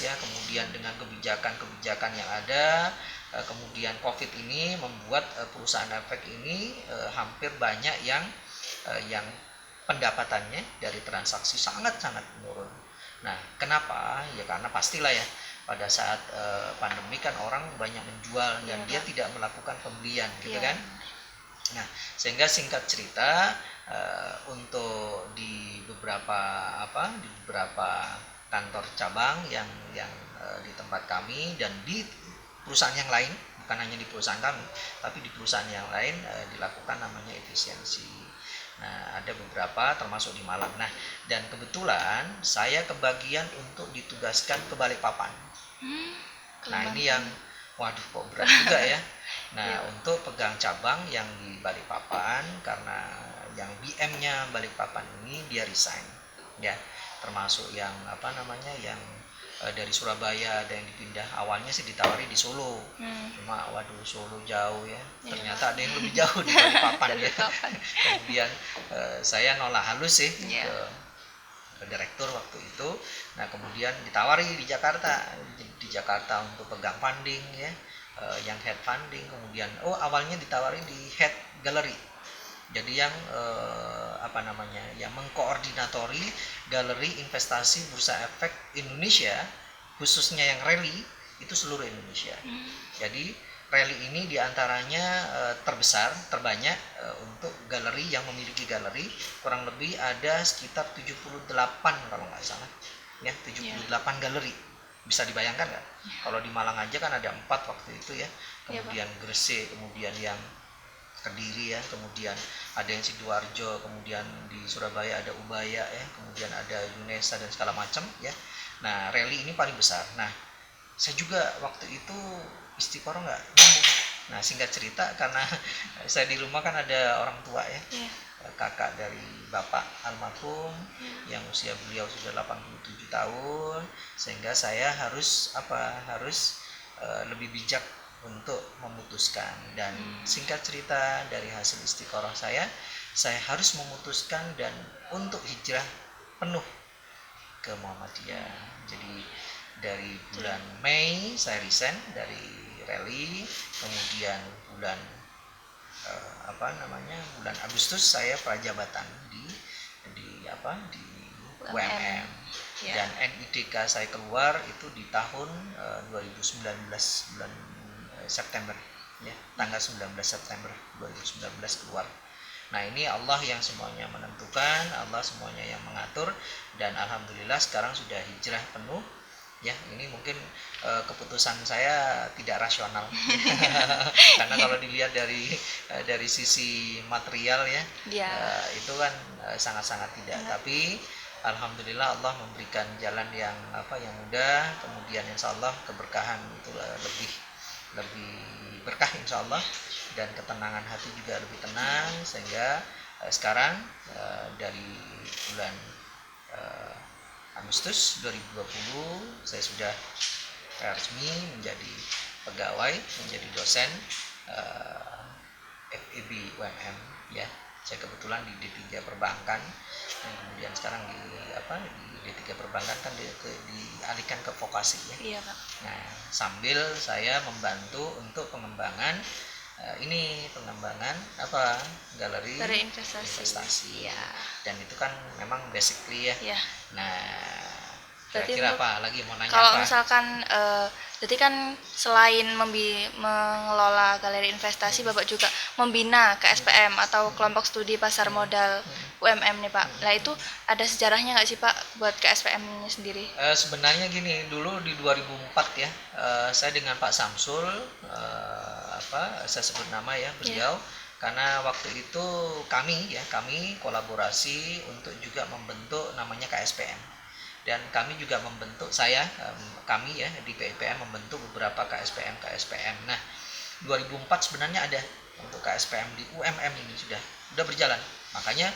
ya, kemudian dengan kebijakan-kebijakan yang ada, kemudian COVID ini membuat perusahaan efek ini hampir banyak yang pendapatannya dari transaksi sangat-sangat menurun. Nah, kenapa? Ya karena pastilah ya, pada saat pandemi kan orang banyak menjual dan dia tidak melakukan pembelian, gitu kan? Nah, sehingga singkat cerita untuk di beberapa kantor cabang yang di tempat kami dan di perusahaan yang lain, bukan hanya di perusahaan kami, tapi di perusahaan yang lain dilakukan namanya efisiensi. Nah, ada beberapa termasuk di Malang. Nah, dan kebetulan saya kebagian untuk ditugaskan ke Balikpapan. Nah, ini yang waduh kok berat juga ya. Nah, untuk pegang cabang yang di Balikpapan, karena yang BM-nya Balikpapan ini dia resign. Ya, termasuk yang yang dari Surabaya ada yang dipindah, awalnya sih ditawari di Solo, cuma waduh Solo jauh ya, ternyata ada yang lebih jauh di Balikpapan ya. Kemudian saya nolak halus sih ke direktur waktu itu. Nah, kemudian ditawari di Jakarta untuk pegang funding ya, yang head funding. Kemudian awalnya ditawari di head gallery, jadi yang yang mengkoordinatori galeri investasi bursa efek Indonesia, khususnya yang rally itu seluruh Indonesia. Jadi rally ini diantaranya terbanyak untuk galeri yang memiliki galeri, kurang lebih ada sekitar 78 kalau nggak salah ya, 78 galeri. Bisa dibayangkan nggak? Kalau di Malang aja kan ada 4 waktu itu ya, kemudian Gresik, kemudian yang Kediri ya, kemudian ada yang Sidoarjo, kemudian di Surabaya ada Ubaya ya, kemudian ada Yunesa dan segala macam ya. Nah, rally ini paling besar. Nah, saya juga waktu itu istiqoroh nggak nyambung. Nah, singkat cerita, karena saya di rumah kan ada orang tua ya, kakak dari bapak almarhum yang usia beliau sudah 87 tahun, sehingga saya harus lebih bijak untuk memutuskan. Dan singkat cerita, dari hasil istiqoroh saya harus memutuskan dan untuk hijrah penuh ke Muhammadiyah. Jadi dari bulan Mei saya resign dari rally, kemudian bulan bulan Agustus saya prajabatan di UMM. Dan NIDK saya keluar itu di tahun 2019 bulan September ya, tanggal 19 September 2019 keluar. Nah, ini Allah yang semuanya menentukan, Allah semuanya yang mengatur, dan alhamdulillah sekarang sudah hijrah penuh ya. Ini mungkin keputusan saya tidak rasional karena kalau dilihat dari sisi material ya, itu kan sangat-sangat tidak. Tapi alhamdulillah Allah memberikan jalan yang mudah, kemudian insya Allah keberkahan itu lebih berkah insya Allah, dan ketenangan hati juga lebih tenang, sehingga sekarang dari bulan Agustus 2020 saya sudah resmi menjadi pegawai, menjadi dosen FEB UMM ya. Saya kebetulan di D3 Perbankan, dan kemudian sekarang di D3 Perbankan kan dialihkan ke vokasi ya. Iya, Pak. Nah, sambil saya membantu untuk pengembangan pengembangan galeri investasi. Iya. Dan itu kan memang basically ya. Iya. Nah, Berarti kira-kira apa lagi mau nanya kalau apa? misalkan jadi kan selain mengelola galeri investasi, Bapak juga membina KSPM atau kelompok studi pasar modal UMM nih, Pak. Nah, itu ada sejarahnya nggak sih, Pak, buat KSPM-nya sendiri? Sebenarnya gini, dulu di 2004 ya, saya dengan Pak Samsul, saya sebut nama ya beliau, karena waktu itu kami kolaborasi untuk juga membentuk namanya KSPM. Dan kami juga membentuk kami ya di PIPM membentuk beberapa KSPM. Nah, 2004 sebenarnya ada untuk KSPM di UMM ini sudah berjalan, makanya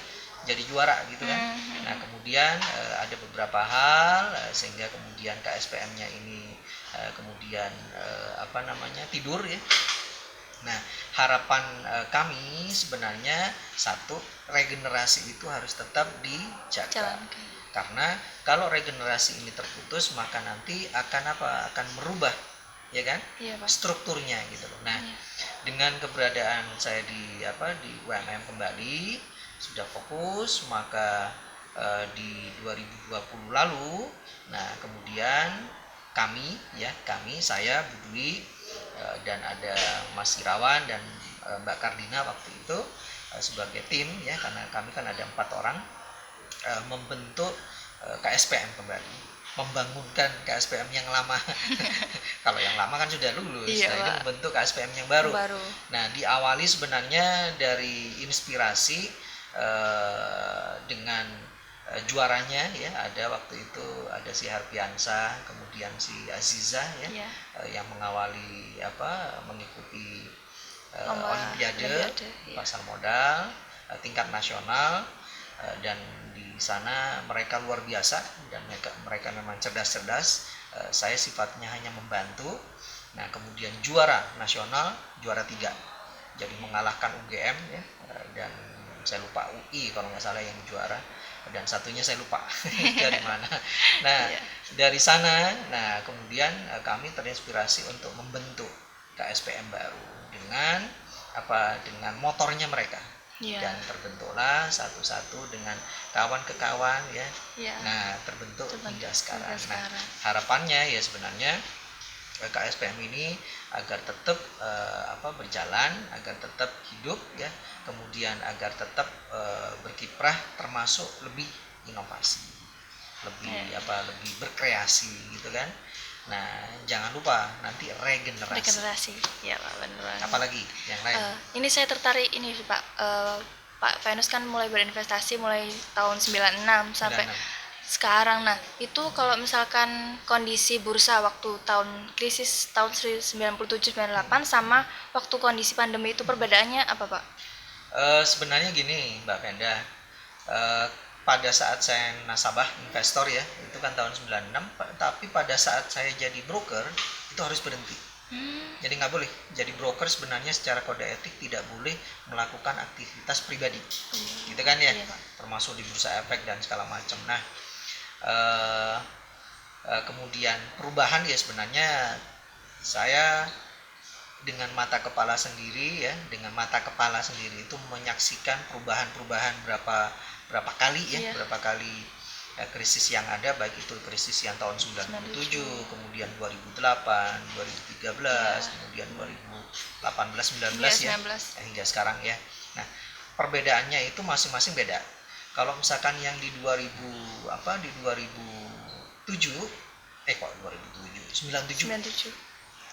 jadi juara gitu kan. Nah, kemudian ada beberapa hal sehingga kemudian KSPM-nya ini kemudian tidur ya. Nah, harapan kami sebenarnya satu, regenerasi itu harus tetap dijaga. Karena kalau regenerasi ini terputus, maka nanti akan merubah ya kan? Iya, Pak. Strukturnya gitu loh. Nah, dengan keberadaan saya di UMM kembali sudah fokus, maka di 2020 lalu, nah kemudian saya Budwi dan ada Mas Irawan dan Mbak Kardina waktu itu sebagai tim ya, karena kami kan ada 4 orang, membentuk KSPM kembali, membangunkan KSPM yang lama. Kalau yang lama kan sudah lulus, iya, nah ini membentuk KSPM yang baru. Nah, diawali sebenarnya dari inspirasi dengan juaranya ya, ada waktu itu ada si Harpiansa, kemudian si Aziza ya, yang mengawali mengikuti Olimpiade pasar modal tingkat nasional, dan di sana mereka luar biasa dan mereka memang cerdas. Saya sifatnya hanya membantu. Nah, kemudian juara nasional, juara 3, jadi mengalahkan UGM ya, dan saya lupa UI kalau nggak salah yang juara, dan satunya saya lupa dari mana. Nah, dari sana, nah kemudian kami terinspirasi untuk membentuk KSPM baru dengan motornya mereka. Dan terbentuklah satu-satu dengan kawan ke kawan ya. Nah, terbentuk hingga sekarang. Nah, harapannya ya sebenarnya KSPM ini agar tetap berjalan, agar tetap hidup ya, kemudian agar tetap berkiprah, termasuk lebih inovasi, lebih berkreasi gitu kan. Nah, jangan lupa nanti regenerasi. Ya, Pak, benar. Apalagi yang lain? Ini saya tertarik ini Pak. Pak Venus kan mulai berinvestasi mulai tahun 96 sampai sekarang. Nah, itu kalau misalkan kondisi bursa waktu krisis tahun 97-98 sama waktu kondisi pandemi itu perbedaannya apa, Pak? Sebenarnya gini, Mbak Penda. Pada saat saya nasabah investor ya, itu kan tahun 96, tapi pada saat saya jadi broker itu harus berhenti. Jadi nggak boleh jadi broker, sebenarnya secara kode etik tidak boleh melakukan aktivitas pribadi, gitu kan ya, termasuk di bursa efek dan segala macam. Nah, kemudian perubahan ya sebenarnya saya dengan mata kepala sendiri itu menyaksikan perubahan berapa kali ya, berapa kali krisis yang ada, baik itu krisis yang tahun 97, kemudian 2008, 2013, kemudian 2018, 19 ya, hingga sekarang ya. Nah, perbedaannya itu masing-masing beda. Kalau misalkan yang di 97 97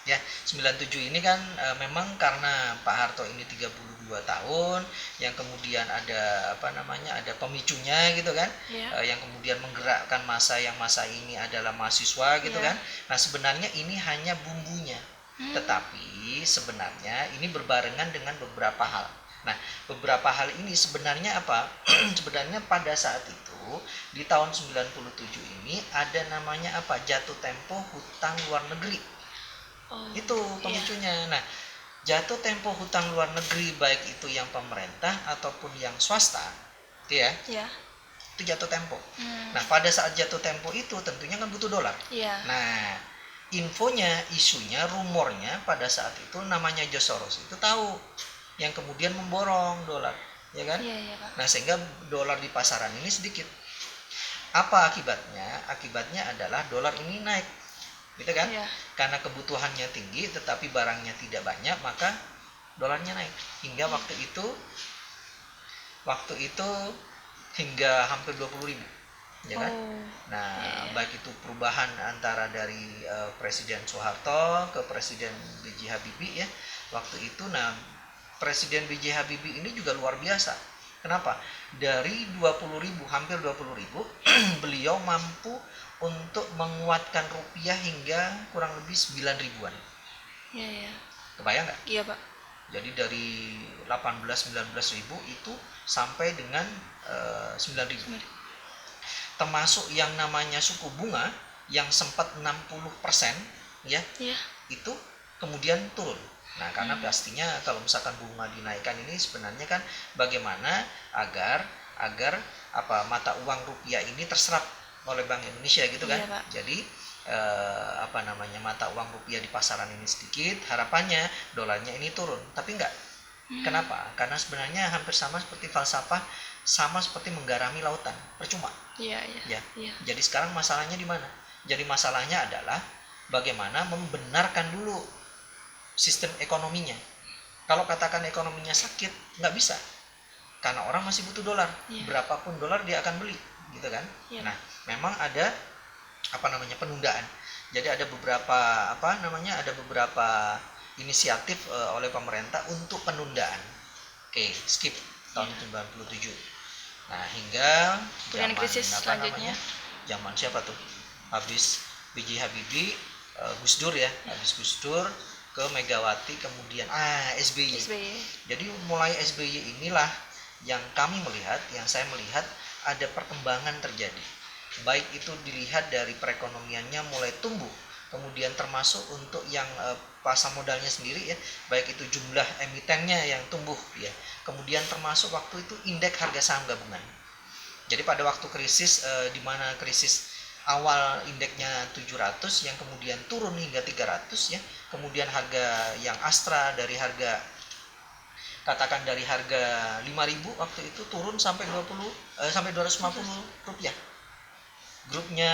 ya, 97 ini kan memang karena Pak Harto ini 32 tahun, yang kemudian ada ada pemicunya gitu kan, yang kemudian menggerakkan masa ini adalah mahasiswa gitu kan. Nah, sebenarnya ini hanya bumbunya, Tetapi sebenarnya ini berbarengan dengan beberapa hal. Nah, beberapa hal ini sebenarnya apa? Sebenarnya pada saat itu di tahun 97 ini ada namanya apa? Jatuh tempo hutang luar negeri. Itu pemicunya. Nah, jatuh tempo hutang luar negeri baik itu yang pemerintah ataupun yang swasta, gitu ya. Iya. Itu jatuh tempo. Nah, pada saat jatuh tempo itu tentunya kan butuh dolar. Iya. Nah, infonya, isunya, rumornya pada saat itu namanya George Soros itu tahu yang kemudian memborong dolar, ya kan? Iya, Pak. Nah, sehingga dolar di pasaran ini sedikit. Apa akibatnya? Akibatnya adalah dolar ini naik, gitu kan? Iya. Karena kebutuhannya tinggi tetapi barangnya tidak banyak, maka dolarnya naik hingga waktu itu hingga hampir 20.000, ya kan? Nah, baik itu perubahan antara dari Presiden Soeharto ke Presiden B.J. Habibie ya waktu itu. Nah, Presiden B.J. Habibie ini juga luar biasa. Kenapa? Dari 20.000, hampir 20.000, beliau mampu untuk menguatkan rupiah hingga kurang lebih 9.000-an. Iya. Kebayang nggak? Iya, Pak. Jadi dari 18-19 ribu itu sampai dengan 9.000. Termasuk yang namanya suku bunga yang sempat 60% ya, itu kemudian turun. Nah, karena pastinya kalau misalkan bunga dinaikkan ini sebenarnya kan bagaimana agar mata uang rupiah ini terserap oleh Bank Indonesia gitu kan. Iya, Pak. Jadi mata uang rupiah di pasaran ini sedikit, harapannya dolarnya ini turun, tapi enggak. Kenapa? Karena sebenarnya hampir sama seperti falsafah, sama seperti menggarami lautan, percuma. Iya. Jadi sekarang masalahnya di mana? Jadi masalahnya adalah bagaimana membenarkan dulu sistem ekonominya. Kalau katakan ekonominya sakit, nggak bisa, karena orang masih butuh dolar. Berapapun dolar dia akan beli, gitu kan? Nah, memang ada penundaan. Jadi ada beberapa inisiatif oleh pemerintah untuk penundaan. Oke, skip tahun 97. Nah, hingga zaman krisis selanjutnya. Zaman siapa tuh? Habis B.J. Habibie, Gus Dur ya. Habis Gus Dur ke Megawati, kemudian SBY. Jadi mulai SBY inilah yang saya melihat ada perkembangan terjadi. Baik itu dilihat dari perekonomiannya mulai tumbuh, kemudian termasuk untuk yang pasar modalnya sendiri ya, baik itu jumlah emitennya yang tumbuh ya, kemudian termasuk waktu itu indeks harga saham gabungan. Jadi pada waktu krisis di mana krisis awal indeksnya 700 yang kemudian turun hingga 300 ya, kemudian harga yang Astra dari harga 5.000 waktu itu turun sampai 250 rupiah. Grupnya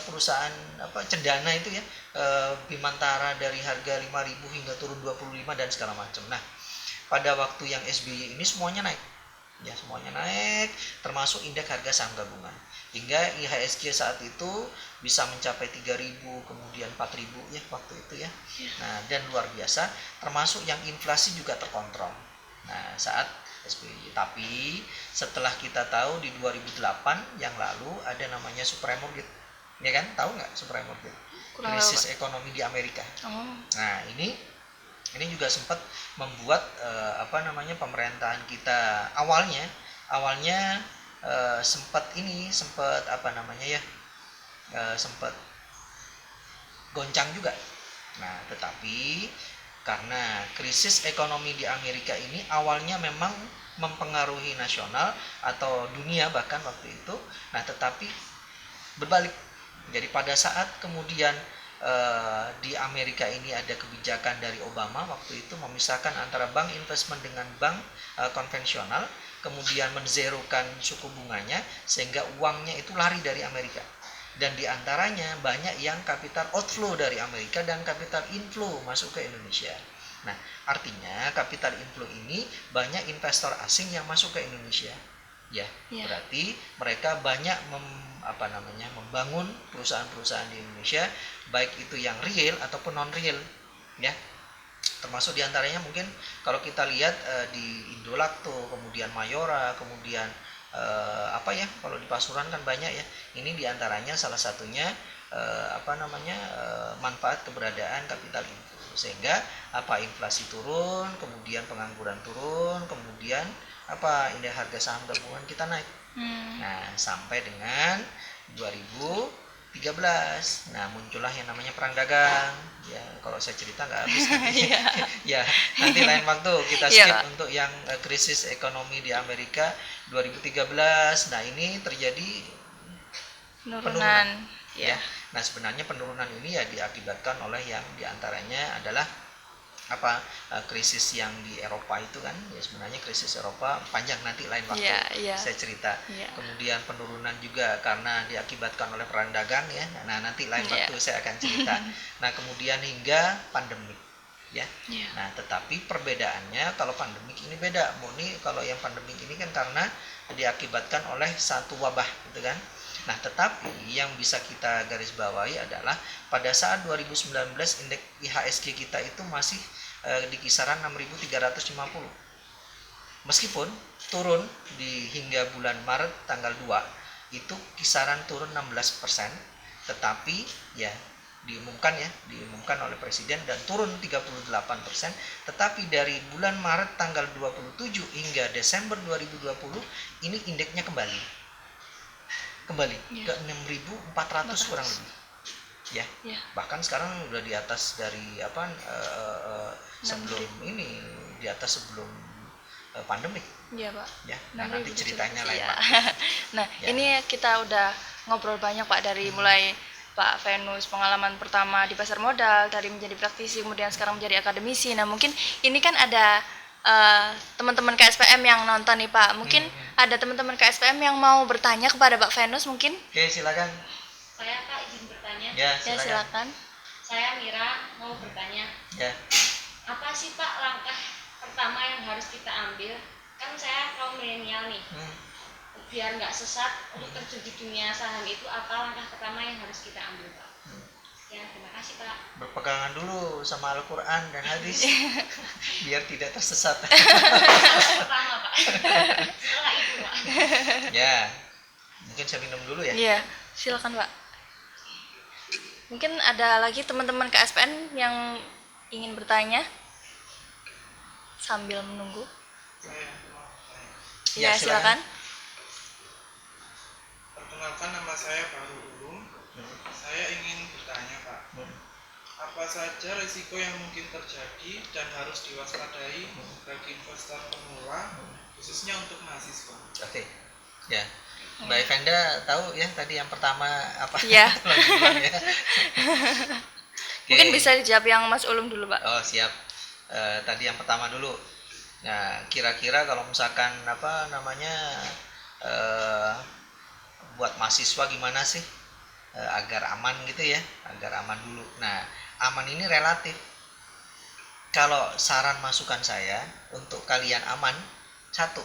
perusahaan Cendana itu ya, Bimantara dari harga 5.000 hingga turun 25 dan segala macam. Nah, pada waktu yang SBY ini semuanya naik. Ya, semuanya naik, termasuk indeks harga saham gabungan. Hingga IHSG saat itu bisa mencapai 3.000, kemudian 4.000 ya waktu itu ya. Nah, dan luar biasa, termasuk yang inflasi juga terkontrol. Nah, saat SBY. Tapi setelah kita tahu di 2008 yang lalu ada namanya subprime mortgage. Ya kan? Tahu nggak subprime mortgage? Krisis ekonomi di Amerika. Nah, ini juga sempat membuat pemerintahan kita awalnya sempat goncang juga. Nah, tetapi karena krisis ekonomi di Amerika ini awalnya memang mempengaruhi nasional atau dunia bahkan waktu itu. Nah, tetapi berbalik. Jadi pada saat kemudian di Amerika ini ada kebijakan dari Obama waktu itu memisahkan antara bank investment dengan bank konvensional, kemudian menzerokan suku bunganya sehingga uangnya itu lari dari Amerika. Dan diantaranya banyak yang capital outflow dari Amerika dan capital inflow masuk ke Indonesia. Nah, artinya capital inflow ini banyak investor asing yang masuk ke Indonesia. Ya. Berarti mereka banyak membangun perusahaan-perusahaan di Indonesia, baik itu yang real ataupun non real, ya. Termasuk diantaranya mungkin kalau kita lihat di Indolacto, kemudian Mayora, kemudian kalau di Pasuruan kan banyak ya. Ini diantaranya salah satunya manfaat keberadaan kapital itu, sehingga inflasi turun, kemudian pengangguran turun, kemudian indeks harga saham gabungan kita naik. Nah, sampai dengan 2013. Nah, muncullah yang namanya perang dagang. Ya, kalau saya cerita nggak habis nanti. Ya, nanti lain waktu kita skip untuk yang krisis ekonomi di Amerika 2013. Nah, ini terjadi penurunan. Ya. Nah, sebenarnya penurunan ini ya diakibatkan oleh yang diantaranya adalah krisis yang di Eropa itu kan, ya sebenarnya krisis Eropa panjang, nanti lain waktu saya cerita. Kemudian penurunan juga karena diakibatkan oleh perang dagang ya, nah nanti lain waktu saya akan cerita. Nah, kemudian hingga pandemik ya. Nah, tetapi perbedaannya kalau pandemik ini beda, murni kalau yang pandemik ini kan karena diakibatkan oleh satu wabah gitu kan. Nah, tetapi yang bisa kita garis bawahi adalah pada saat 2019 indeks IHSG kita itu masih di kisaran 6.350. Meskipun turun hingga bulan Maret tanggal 2 itu kisaran turun 16%, tetapi ya diumumkan oleh Presiden dan turun 38%, tetapi dari bulan Maret tanggal 27 hingga Desember 2020 ini indeksnya kembali ke 6.400 kurang lebih. Ya. Bahkan sekarang udah di atas dari sebelum pandemik. Iya, Pak. Ya. Nah, nanti ceritanya lain Pak. Nah, ini kita udah ngobrol banyak Pak, dari mulai Pak Venus pengalaman pertama di pasar modal, dari menjadi praktisi, kemudian sekarang menjadi akademisi. Nah, mungkin ini kan ada teman-teman KSPM yang nonton nih Pak. Mungkin ada teman-teman KSPM yang mau bertanya kepada Pak Venus mungkin. Oke, silakan. Saya Pak izin bertanya. Ya, silakan. Saya Mira mau bertanya. Ya. Apa sih Pak langkah pertama yang harus kita ambil? Kan saya kaum milenial nih. Biar nggak sesat untuk terjun di dunia saham itu, apa langkah pertama yang harus kita ambil Pak? Ya, terima kasih Pak. Berpegangan dulu sama Al-Quran dan hadis biar tidak tersesat. Pertama Pak. Setelah itu Pak. Ya, mungkin saya minum dulu ya. Iya, silakan Pak. Mungkin ada lagi teman-teman KSPN yang ingin bertanya sambil menunggu. Ya, silakan. Perkenalkan, nama saya Bahrul Ulum. Saya ingin bertanya Pak, apa saja risiko yang mungkin terjadi dan harus diwaspadai bagi investor pemula, khususnya untuk mahasiswa? Oke. Ya. Mbak Evenda tahu ya tadi yang pertama apa? Iya. Ya. Mungkin bisa dijawab yang Mas Ulum dulu Pak. Oh siap. Tadi yang pertama dulu. Nah, kira-kira kalau misalkan buat mahasiswa gimana sih agar aman gitu ya, agar aman dulu. Nah, aman ini relatif. Kalau saran masukan saya untuk kalian aman, satu,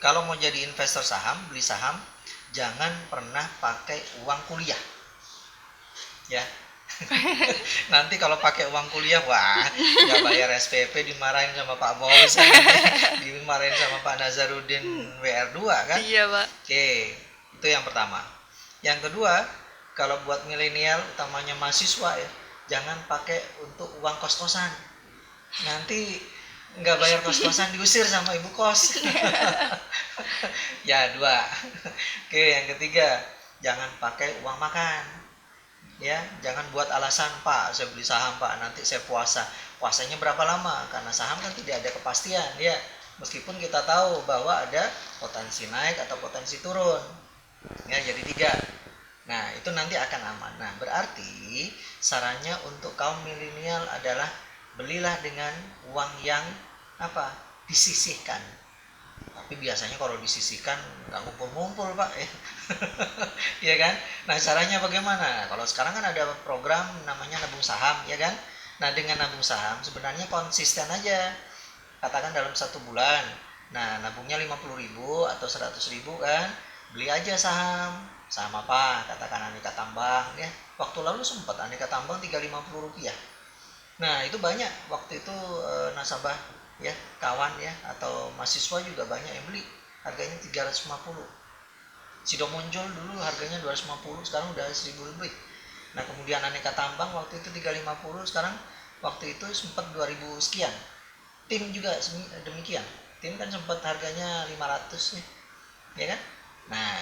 kalau mau jadi investor saham, beli saham, jangan pernah pakai uang kuliah. Ya. Nanti kalau pakai uang kuliah, wah, nggak bayar SPP, dimarahin sama Pak Bos, dimarahin sama Pak Nazarudin WR2 kan? Iya, Pak. Oke, itu yang pertama. Yang kedua, kalau buat milenial, utamanya mahasiswa ya, jangan pakai untuk uang kos-kosan. Nanti nggak bayar kos-kosan, diusir sama ibu kos. Ya, dua. Oke, yang ketiga, jangan pakai uang makan. Ya, jangan buat alasan, Pak, saya beli saham Pak, nanti saya puasa. Puasanya berapa lama? Karena saham kan tidak ada kepastian, ya. Meskipun kita tahu bahwa ada potensi naik atau potensi turun. Ya, jadi tiga. Nah, itu nanti akan aman. Nah, berarti sarannya untuk kaum milenial adalah belilah dengan uang yang disisihkan. Tapi biasanya kalau disisihkan nggak ngumpul-ngumpul Pak ya. Ya kan? Nah, caranya bagaimana? Kalau sekarang kan ada program namanya nabung saham ya kan? Nah, dengan nabung saham sebenarnya konsisten aja. Katakan dalam 1 bulan. Nah, nabungnya 50.000 atau 100.000 kan? Beli aja saham. Saham apa? Katakan Aneka Tambang ya. Waktu lalu sempat Aneka Tambang Rp350. Nah, itu banyak waktu itu nasabah ya, kawan ya, atau mahasiswa juga banyak yang beli, harganya 350. Sido muncul dulu harganya 250, sekarang udah 1.000 lebih. Nah kemudian aneka tambang waktu itu 350, sekarang waktu itu sempat 2000 sekian. Tim juga demikian. Tim kan sempat harganya 500 nih, ya kan? Nah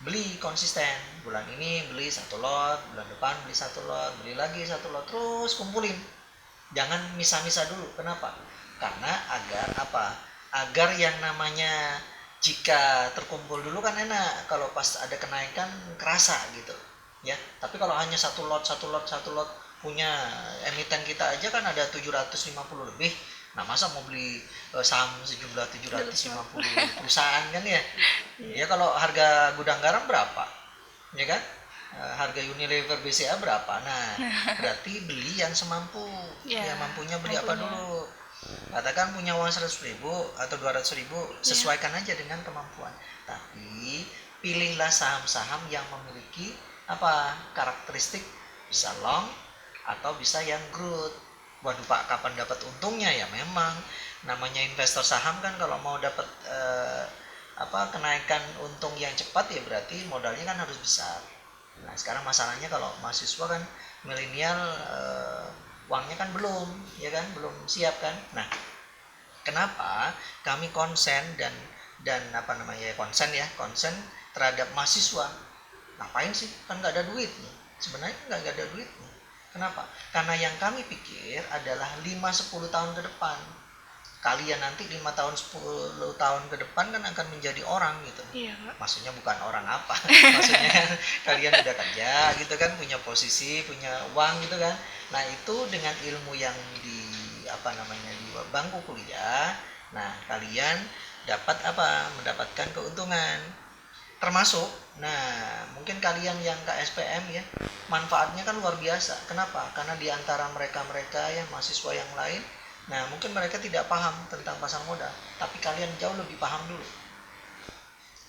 beli konsisten, bulan ini beli 1 lot, bulan depan beli 1 lot, beli lagi 1 lot, terus kumpulin. Jangan misah-misah dulu. Kenapa? Karena agar apa? Agar yang namanya jika terkumpul dulu kan enak, kalau pas ada kenaikan kerasa gitu ya. Tapi kalau hanya 1 lot punya emiten kita aja kan ada 750 lebih. Nah masa mau beli saham sejumlah 750 perusahaan kan ya. Ya kalau harga gudang garam berapa, ya kan? Harga Unilever BCA berapa. Nah berarti beli yang semampu. Ya mampunya beli apa dulu. Katakan punya uang 100.000 atau 200.000, sesuaikan aja dengan kemampuan. Tapi pilihlah saham-saham yang memiliki apa karakteristik, bisa long atau bisa yang growth. Waduh Pak, kapan dapat untungnya? Ya memang namanya investor saham kan kalau mau dapat kenaikan untung yang cepat ya berarti modalnya kan harus besar. Nah sekarang masalahnya kalau mahasiswa kan milenial, uangnya kan belum, ya kan, belum siap kan. Nah kenapa kami konsen dan konsen terhadap mahasiswa. Ngapain sih, kan nggak ada duitnya, sebenarnya nggak ada duitnya. Kenapa? Karena yang kami pikir adalah 5-10 tahun ke depan. Kalian nanti 5 tahun 10 tahun ke depan kan akan menjadi orang gitu. Iya, Pak. Maksudnya bukan orang apa, maksudnya kan kalian udah kerja gitu kan, punya posisi, punya uang gitu kan. Nah itu dengan ilmu yang di di bangku kuliah, nah kalian dapat mendapatkan keuntungan. Termasuk, nah mungkin kalian yang KSPM ya, manfaatnya kan luar biasa. Kenapa? Karena di antara mereka-mereka yang mahasiswa yang lain, nah mungkin mereka tidak paham tentang pasar modal, tapi kalian jauh lebih paham dulu.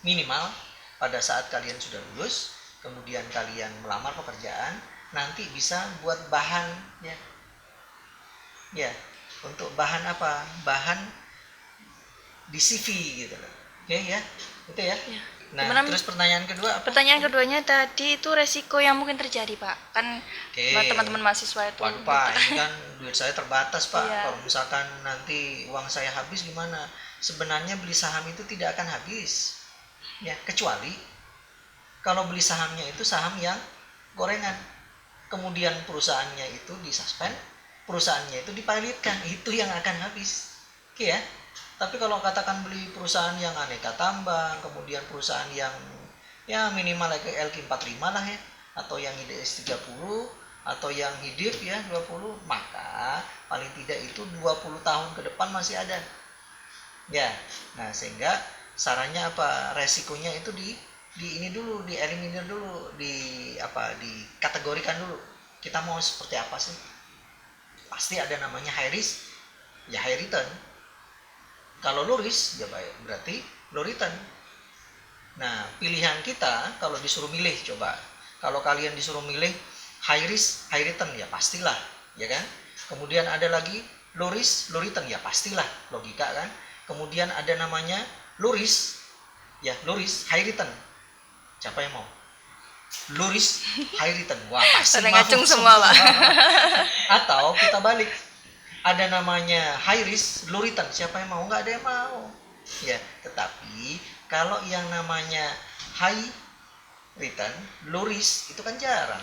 Minimal pada saat kalian sudah lulus, kemudian kalian melamar pekerjaan, nanti bisa buat bahan ya untuk bahan apa? Bahan di CV gitu loh. Oke ya, itu ya. Nah, terus pertanyaan kedua apa? Pertanyaan keduanya tadi itu resiko yang mungkin terjadi, Pak. Kan buat teman-teman mahasiswa itu. Waduh Pak, ini kan duit saya terbatas Pak. Iya. Kalau misalkan nanti uang saya habis gimana? Sebenarnya beli saham itu tidak akan habis. Ya, kecuali kalau beli sahamnya itu saham yang gorengan. Kemudian perusahaannya itu disuspend, perusahaannya itu dipilotkan, itu yang akan habis. Oke ya. Tapi kalau katakan beli perusahaan yang aneka tambang, kemudian perusahaan yang ya minimal LQ45 lah ya, atau yang IDS 30, atau yang HIDIP ya 20, maka paling tidak itu 20 tahun ke depan masih ada. Ya. Nah, sehingga sarannya apa? Resikonya itu dieliminir dulu, dikategorikan dulu. Kita mau seperti apa sih? Pasti ada namanya high risk, ya high return. Kalau low risk, ya berarti low return. Nah, pilihan kita kalau disuruh milih, coba. Kalau kalian disuruh milih high risk, high return, ya pastilah, ya kan? Kemudian ada lagi low risk, low return, ya pastilah, logika kan? Kemudian ada namanya low risk, ya low risk, high return. Siapa yang mau? Low risk, high return. Wah, pasti mau semua, Pak. Atau kita balik. Ada namanya high risk, low return. Siapa yang mau? Nggak ada yang mau. Ya, tetapi kalau yang namanya high return, low risk itu kan jarang.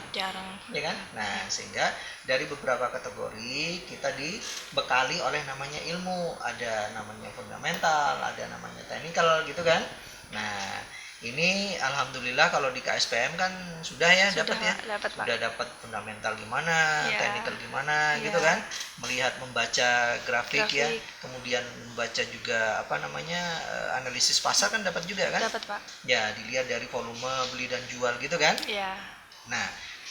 Ya kan? Nah, sehingga dari beberapa kategori kita dibekali oleh namanya ilmu. Ada namanya fundamental, ada namanya technical gitu kan. Nah, ini alhamdulillah kalau di KSPM kan sudah dapat ya. Sudah dapat fundamental gimana, technical gimana gitu kan. Melihat membaca grafik ya. Kemudian membaca juga analisis pasar kan dapat juga kan? Dapat, Pak. Ya, dilihat dari volume beli dan jual gitu kan. Iya. Nah,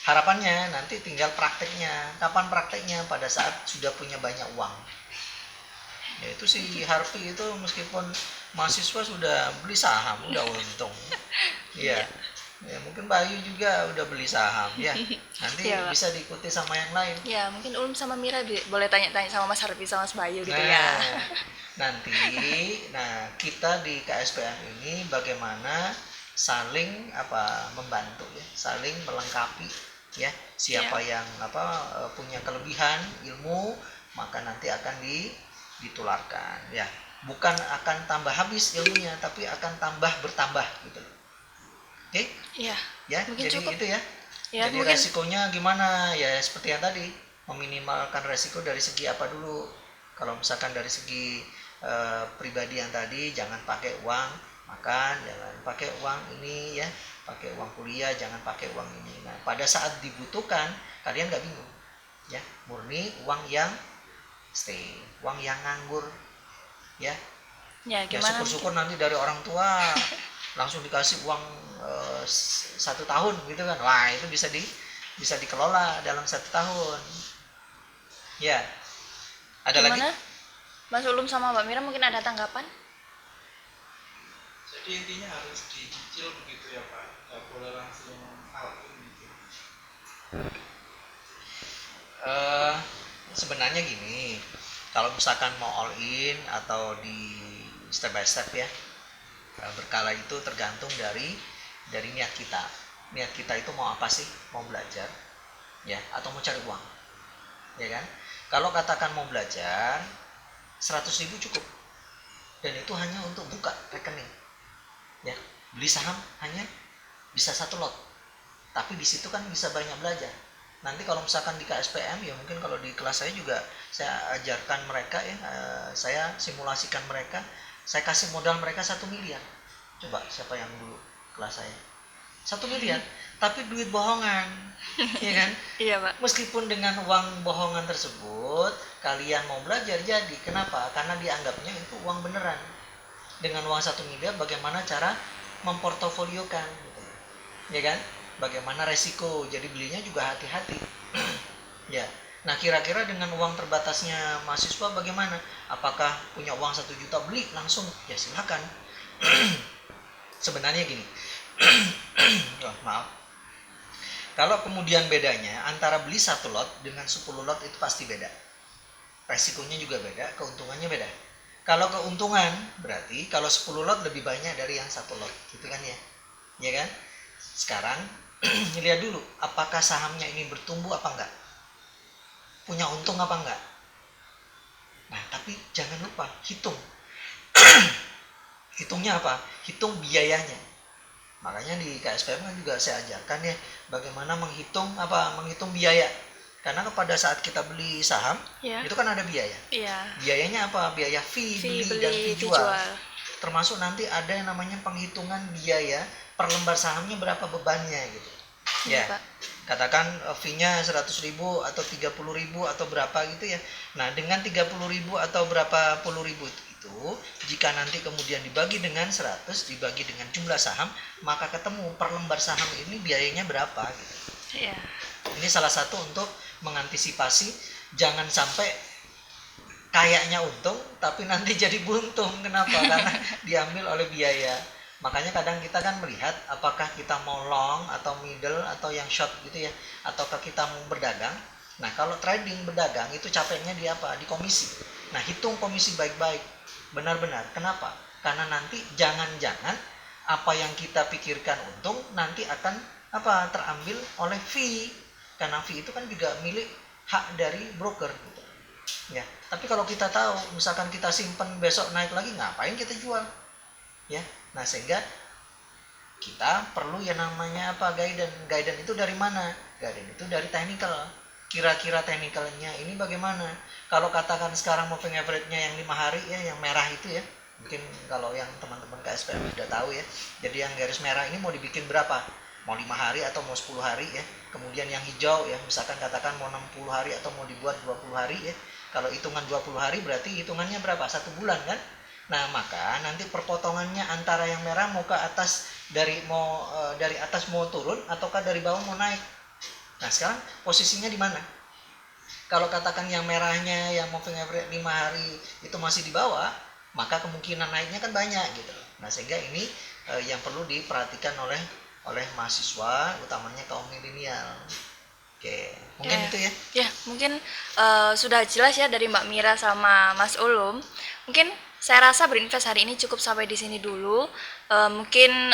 harapannya nanti tinggal prakteknya. Kapan prakteknya? Pada saat sudah punya banyak uang. Ya itu si Harvey itu meskipun mahasiswa sudah beli saham, udah untung. Iya. Ya, mungkin Bayu juga udah beli saham ya. Nanti bisa diikuti sama yang lain. Ya, mungkin Ulum sama Mira boleh tanya-tanya sama Mas Harvey sama Mas Bayu gitu ya. Nanti kita di KSPM ini bagaimana saling membantu ya, saling melengkapi ya. Siapa yang punya kelebihan ilmu, maka nanti akan ditularkan, ya. Bukan akan tambah habis ilmunya, tapi akan tambah bertambah gitu. Oke? Iya. Ya, Mungkin jadi cukup. itu ya. Ya, Jadi mungkin resikonya gimana? Ya seperti yang tadi, meminimalkan resiko dari segi apa dulu? Kalau misalkan dari segi pribadi yang tadi, jangan pakai uang makan, jangan pakai uang ini ya, pakai uang kuliah, jangan pakai uang ini. Nah, pada saat dibutuhkan, kalian nggak bingung, ya, murni uang yang stay, uang yang nganggur, ya. ya Ya gimana syukur-syukur mungkin. nanti dari orang tua langsung dikasih uang 1 tahun gitu kan, wah itu bisa dikelola dalam 1 tahun, ya. Ada lagi? Gimana? Mas Ulum sama Mbak Mira mungkin ada tanggapan? Jadi intinya harus dicicil begitu ya Pak, nggak boleh langsung all in gitu. Eh, Sebenarnya gini, kalau misalkan mau all in atau di step by step ya, berkala itu tergantung dari niat kita. Niat kita itu mau apa sih? Mau belajar, ya, atau mau cari uang, ya kan? Kalau katakan mau belajar, 100.000 cukup, dan itu hanya untuk buka rekening, ya. Beli saham hanya bisa 1 lot, tapi di situ kan bisa banyak belajar. Nanti kalau misalkan di KSPM, ya mungkin kalau di kelas saya juga saya ajarkan mereka ya, saya simulasikan mereka, saya kasih modal mereka 1 miliar. Coba siapa yang dulu kelas saya 1 miliar, tapi duit bohongan, ya kan? Iya, Pak. Meskipun dengan uang bohongan tersebut kalian mau belajar jadi, kenapa? Karena dianggapnya itu uang beneran. Dengan uang 1 miliar bagaimana cara memportofoliokan gitu, ya kan? Bagaimana resiko, jadi belinya juga hati-hati. Ya. Nah, kira-kira dengan uang terbatasnya mahasiswa bagaimana? Apakah punya uang 1 juta beli langsung? Ya silakan. Sebenarnya gini. Oh, maaf. Kalau kemudian bedanya antara beli 1 lot dengan 10 lot itu pasti beda. Resikonya juga beda, keuntungannya beda. Kalau keuntungan berarti kalau 10 lot lebih banyak dari yang 1 lot, gitu kan ya? Ya kan? Sekarang lihat dulu apakah sahamnya ini bertumbuh apa enggak, punya untung apa enggak. Nah, tapi jangan lupa hitung. Hitungnya apa? Hitung biayanya. Makanya di KSPM kan juga saya ajarkan ya bagaimana menghitung biaya. Karena pada saat kita beli saham, Ya. itu kan ada biaya. Iya. Biayanya apa? Biaya fee Fee beli dan beli, fee fee jual. jual. Termasuk nanti ada yang namanya penghitungan biaya per lembar sahamnya berapa bebannya gitu. Iya, Ya. Pak. Katakan fee-nya 100.000 atau 30.000 atau berapa gitu ya. Nah, dengan 30.000 atau berapa puluh ribu itu, jika nanti kemudian dibagi dengan 100, dibagi dengan jumlah saham, maka ketemu per lembar saham ini biayanya berapa gitu. Iya. Ini salah satu untuk mengantisipasi jangan sampai kayaknya untung tapi nanti jadi buntung. Kenapa? Karena diambil oleh biaya. Makanya kadang kita kan melihat apakah kita mau long atau middle atau yang short gitu ya, ataukah kita mau berdagang. Nah, kalau trading berdagang itu capeknya di apa? Di komisi. Nah, hitung komisi baik-baik, benar-benar. Kenapa? Karena nanti jangan-jangan apa yang kita pikirkan untung nanti akan terambil oleh fee. Karena fee itu kan juga milik hak dari broker gitu. Ya, tapi kalau kita tahu misalkan kita simpen besok naik lagi, ngapain kita jual? Ya. Nah, sehingga kita perlu yang namanya guidance itu dari mana? Guidance itu dari technical. Kira-kira technicalnya ini bagaimana? Kalau katakan sekarang moving average-nya yang 5 hari ya, yang merah itu ya. Mungkin kalau yang teman-teman KSPM sudah tahu ya. Jadi yang garis merah ini mau dibikin berapa? Mau 5 hari atau mau 10 hari ya. Kemudian yang hijau ya, misalkan katakan mau 60 hari atau mau dibuat 20 hari ya. Kalau hitungan 20 hari berarti hitungannya berapa? 1 bulan kan? Nah, maka nanti perpotongannya antara yang merah mau ke atas dari atas mau turun ataukah dari bawah mau naik. Nah, sekarang posisinya di mana? Kalau katakan yang merahnya yang moving average 5 hari itu masih di bawah, maka kemungkinan naiknya kan banyak gitu. Nah, sehingga ini yang perlu diperhatikan oleh mahasiswa, utamanya kaum milenial. Oke, mungkin Ya. itu ya. Ya, mungkin sudah jelas ya dari Mbak Mira sama Mas Ulum. Mungkin saya rasa berinvest hari ini cukup sampai di sini dulu. Mungkin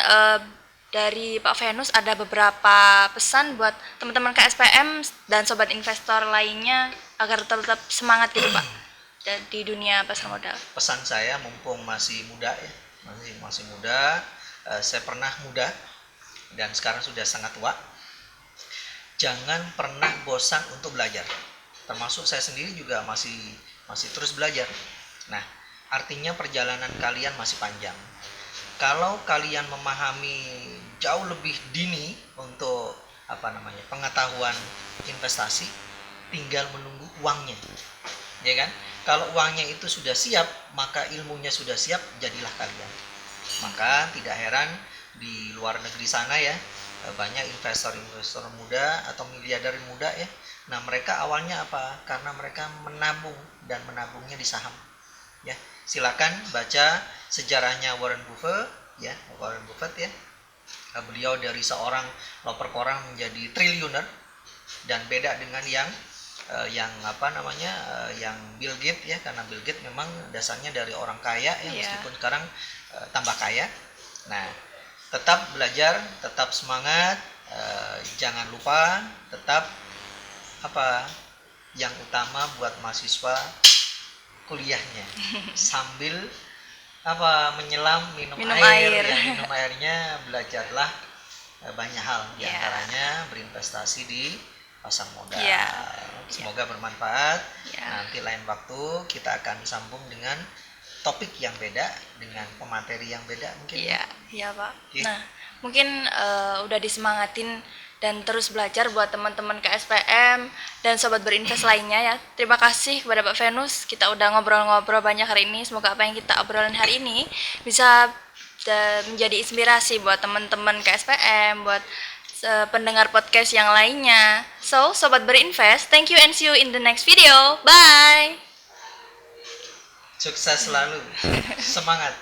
dari Pak Venus ada beberapa pesan buat teman-teman KSPM dan sobat investor lainnya agar tetap semangat gitu Pak di dunia pasar modal. Pesan saya mumpung masih muda ya, masih muda, saya pernah muda dan sekarang sudah sangat tua. Jangan pernah bosan untuk belajar. Termasuk saya sendiri juga masih terus belajar. Nah, artinya perjalanan kalian masih panjang. Kalau kalian memahami jauh lebih dini untuk pengetahuan investasi, tinggal menunggu uangnya, ya kan? Kalau uangnya itu sudah siap, maka ilmunya sudah siap, jadilah kalian. Maka tidak heran di luar negeri sana ya, banyak investor-investor muda atau miliarder muda ya. Nah, mereka awalnya apa? Karena mereka menabung dan menabungnya di saham. Ya, silakan baca sejarahnya Warren Buffett ya. Beliau dari seorang loper koran menjadi triliuner, dan beda dengan yang Bill Gates ya, karena Bill Gates memang dasarnya dari orang kaya ya, meskipun sekarang tambah kaya. Nah, tetap belajar, tetap semangat, jangan lupa tetap yang utama buat mahasiswa kuliahnya sambil menyelam minum air. Yang minum airnya belajarlah banyak hal, diantaranya berinvestasi di pasar modal. Semoga bermanfaat. Nanti lain waktu kita akan sambung dengan topik yang beda, dengan pemateri yang beda mungkin. Iya Pak. Nah, mungkin udah disemangatin dan terus belajar buat teman-teman KSPM dan sobat berinvest lainnya ya. Terima kasih kepada Pak Venus, kita udah ngobrol-ngobrol banyak hari ini. Semoga apa yang kita obrolin hari ini bisa menjadi inspirasi buat teman-teman KSPM, buat pendengar podcast yang lainnya. So, sobat berinvest, thank you and see you in the next video. Bye. Sukses selalu. Semangat.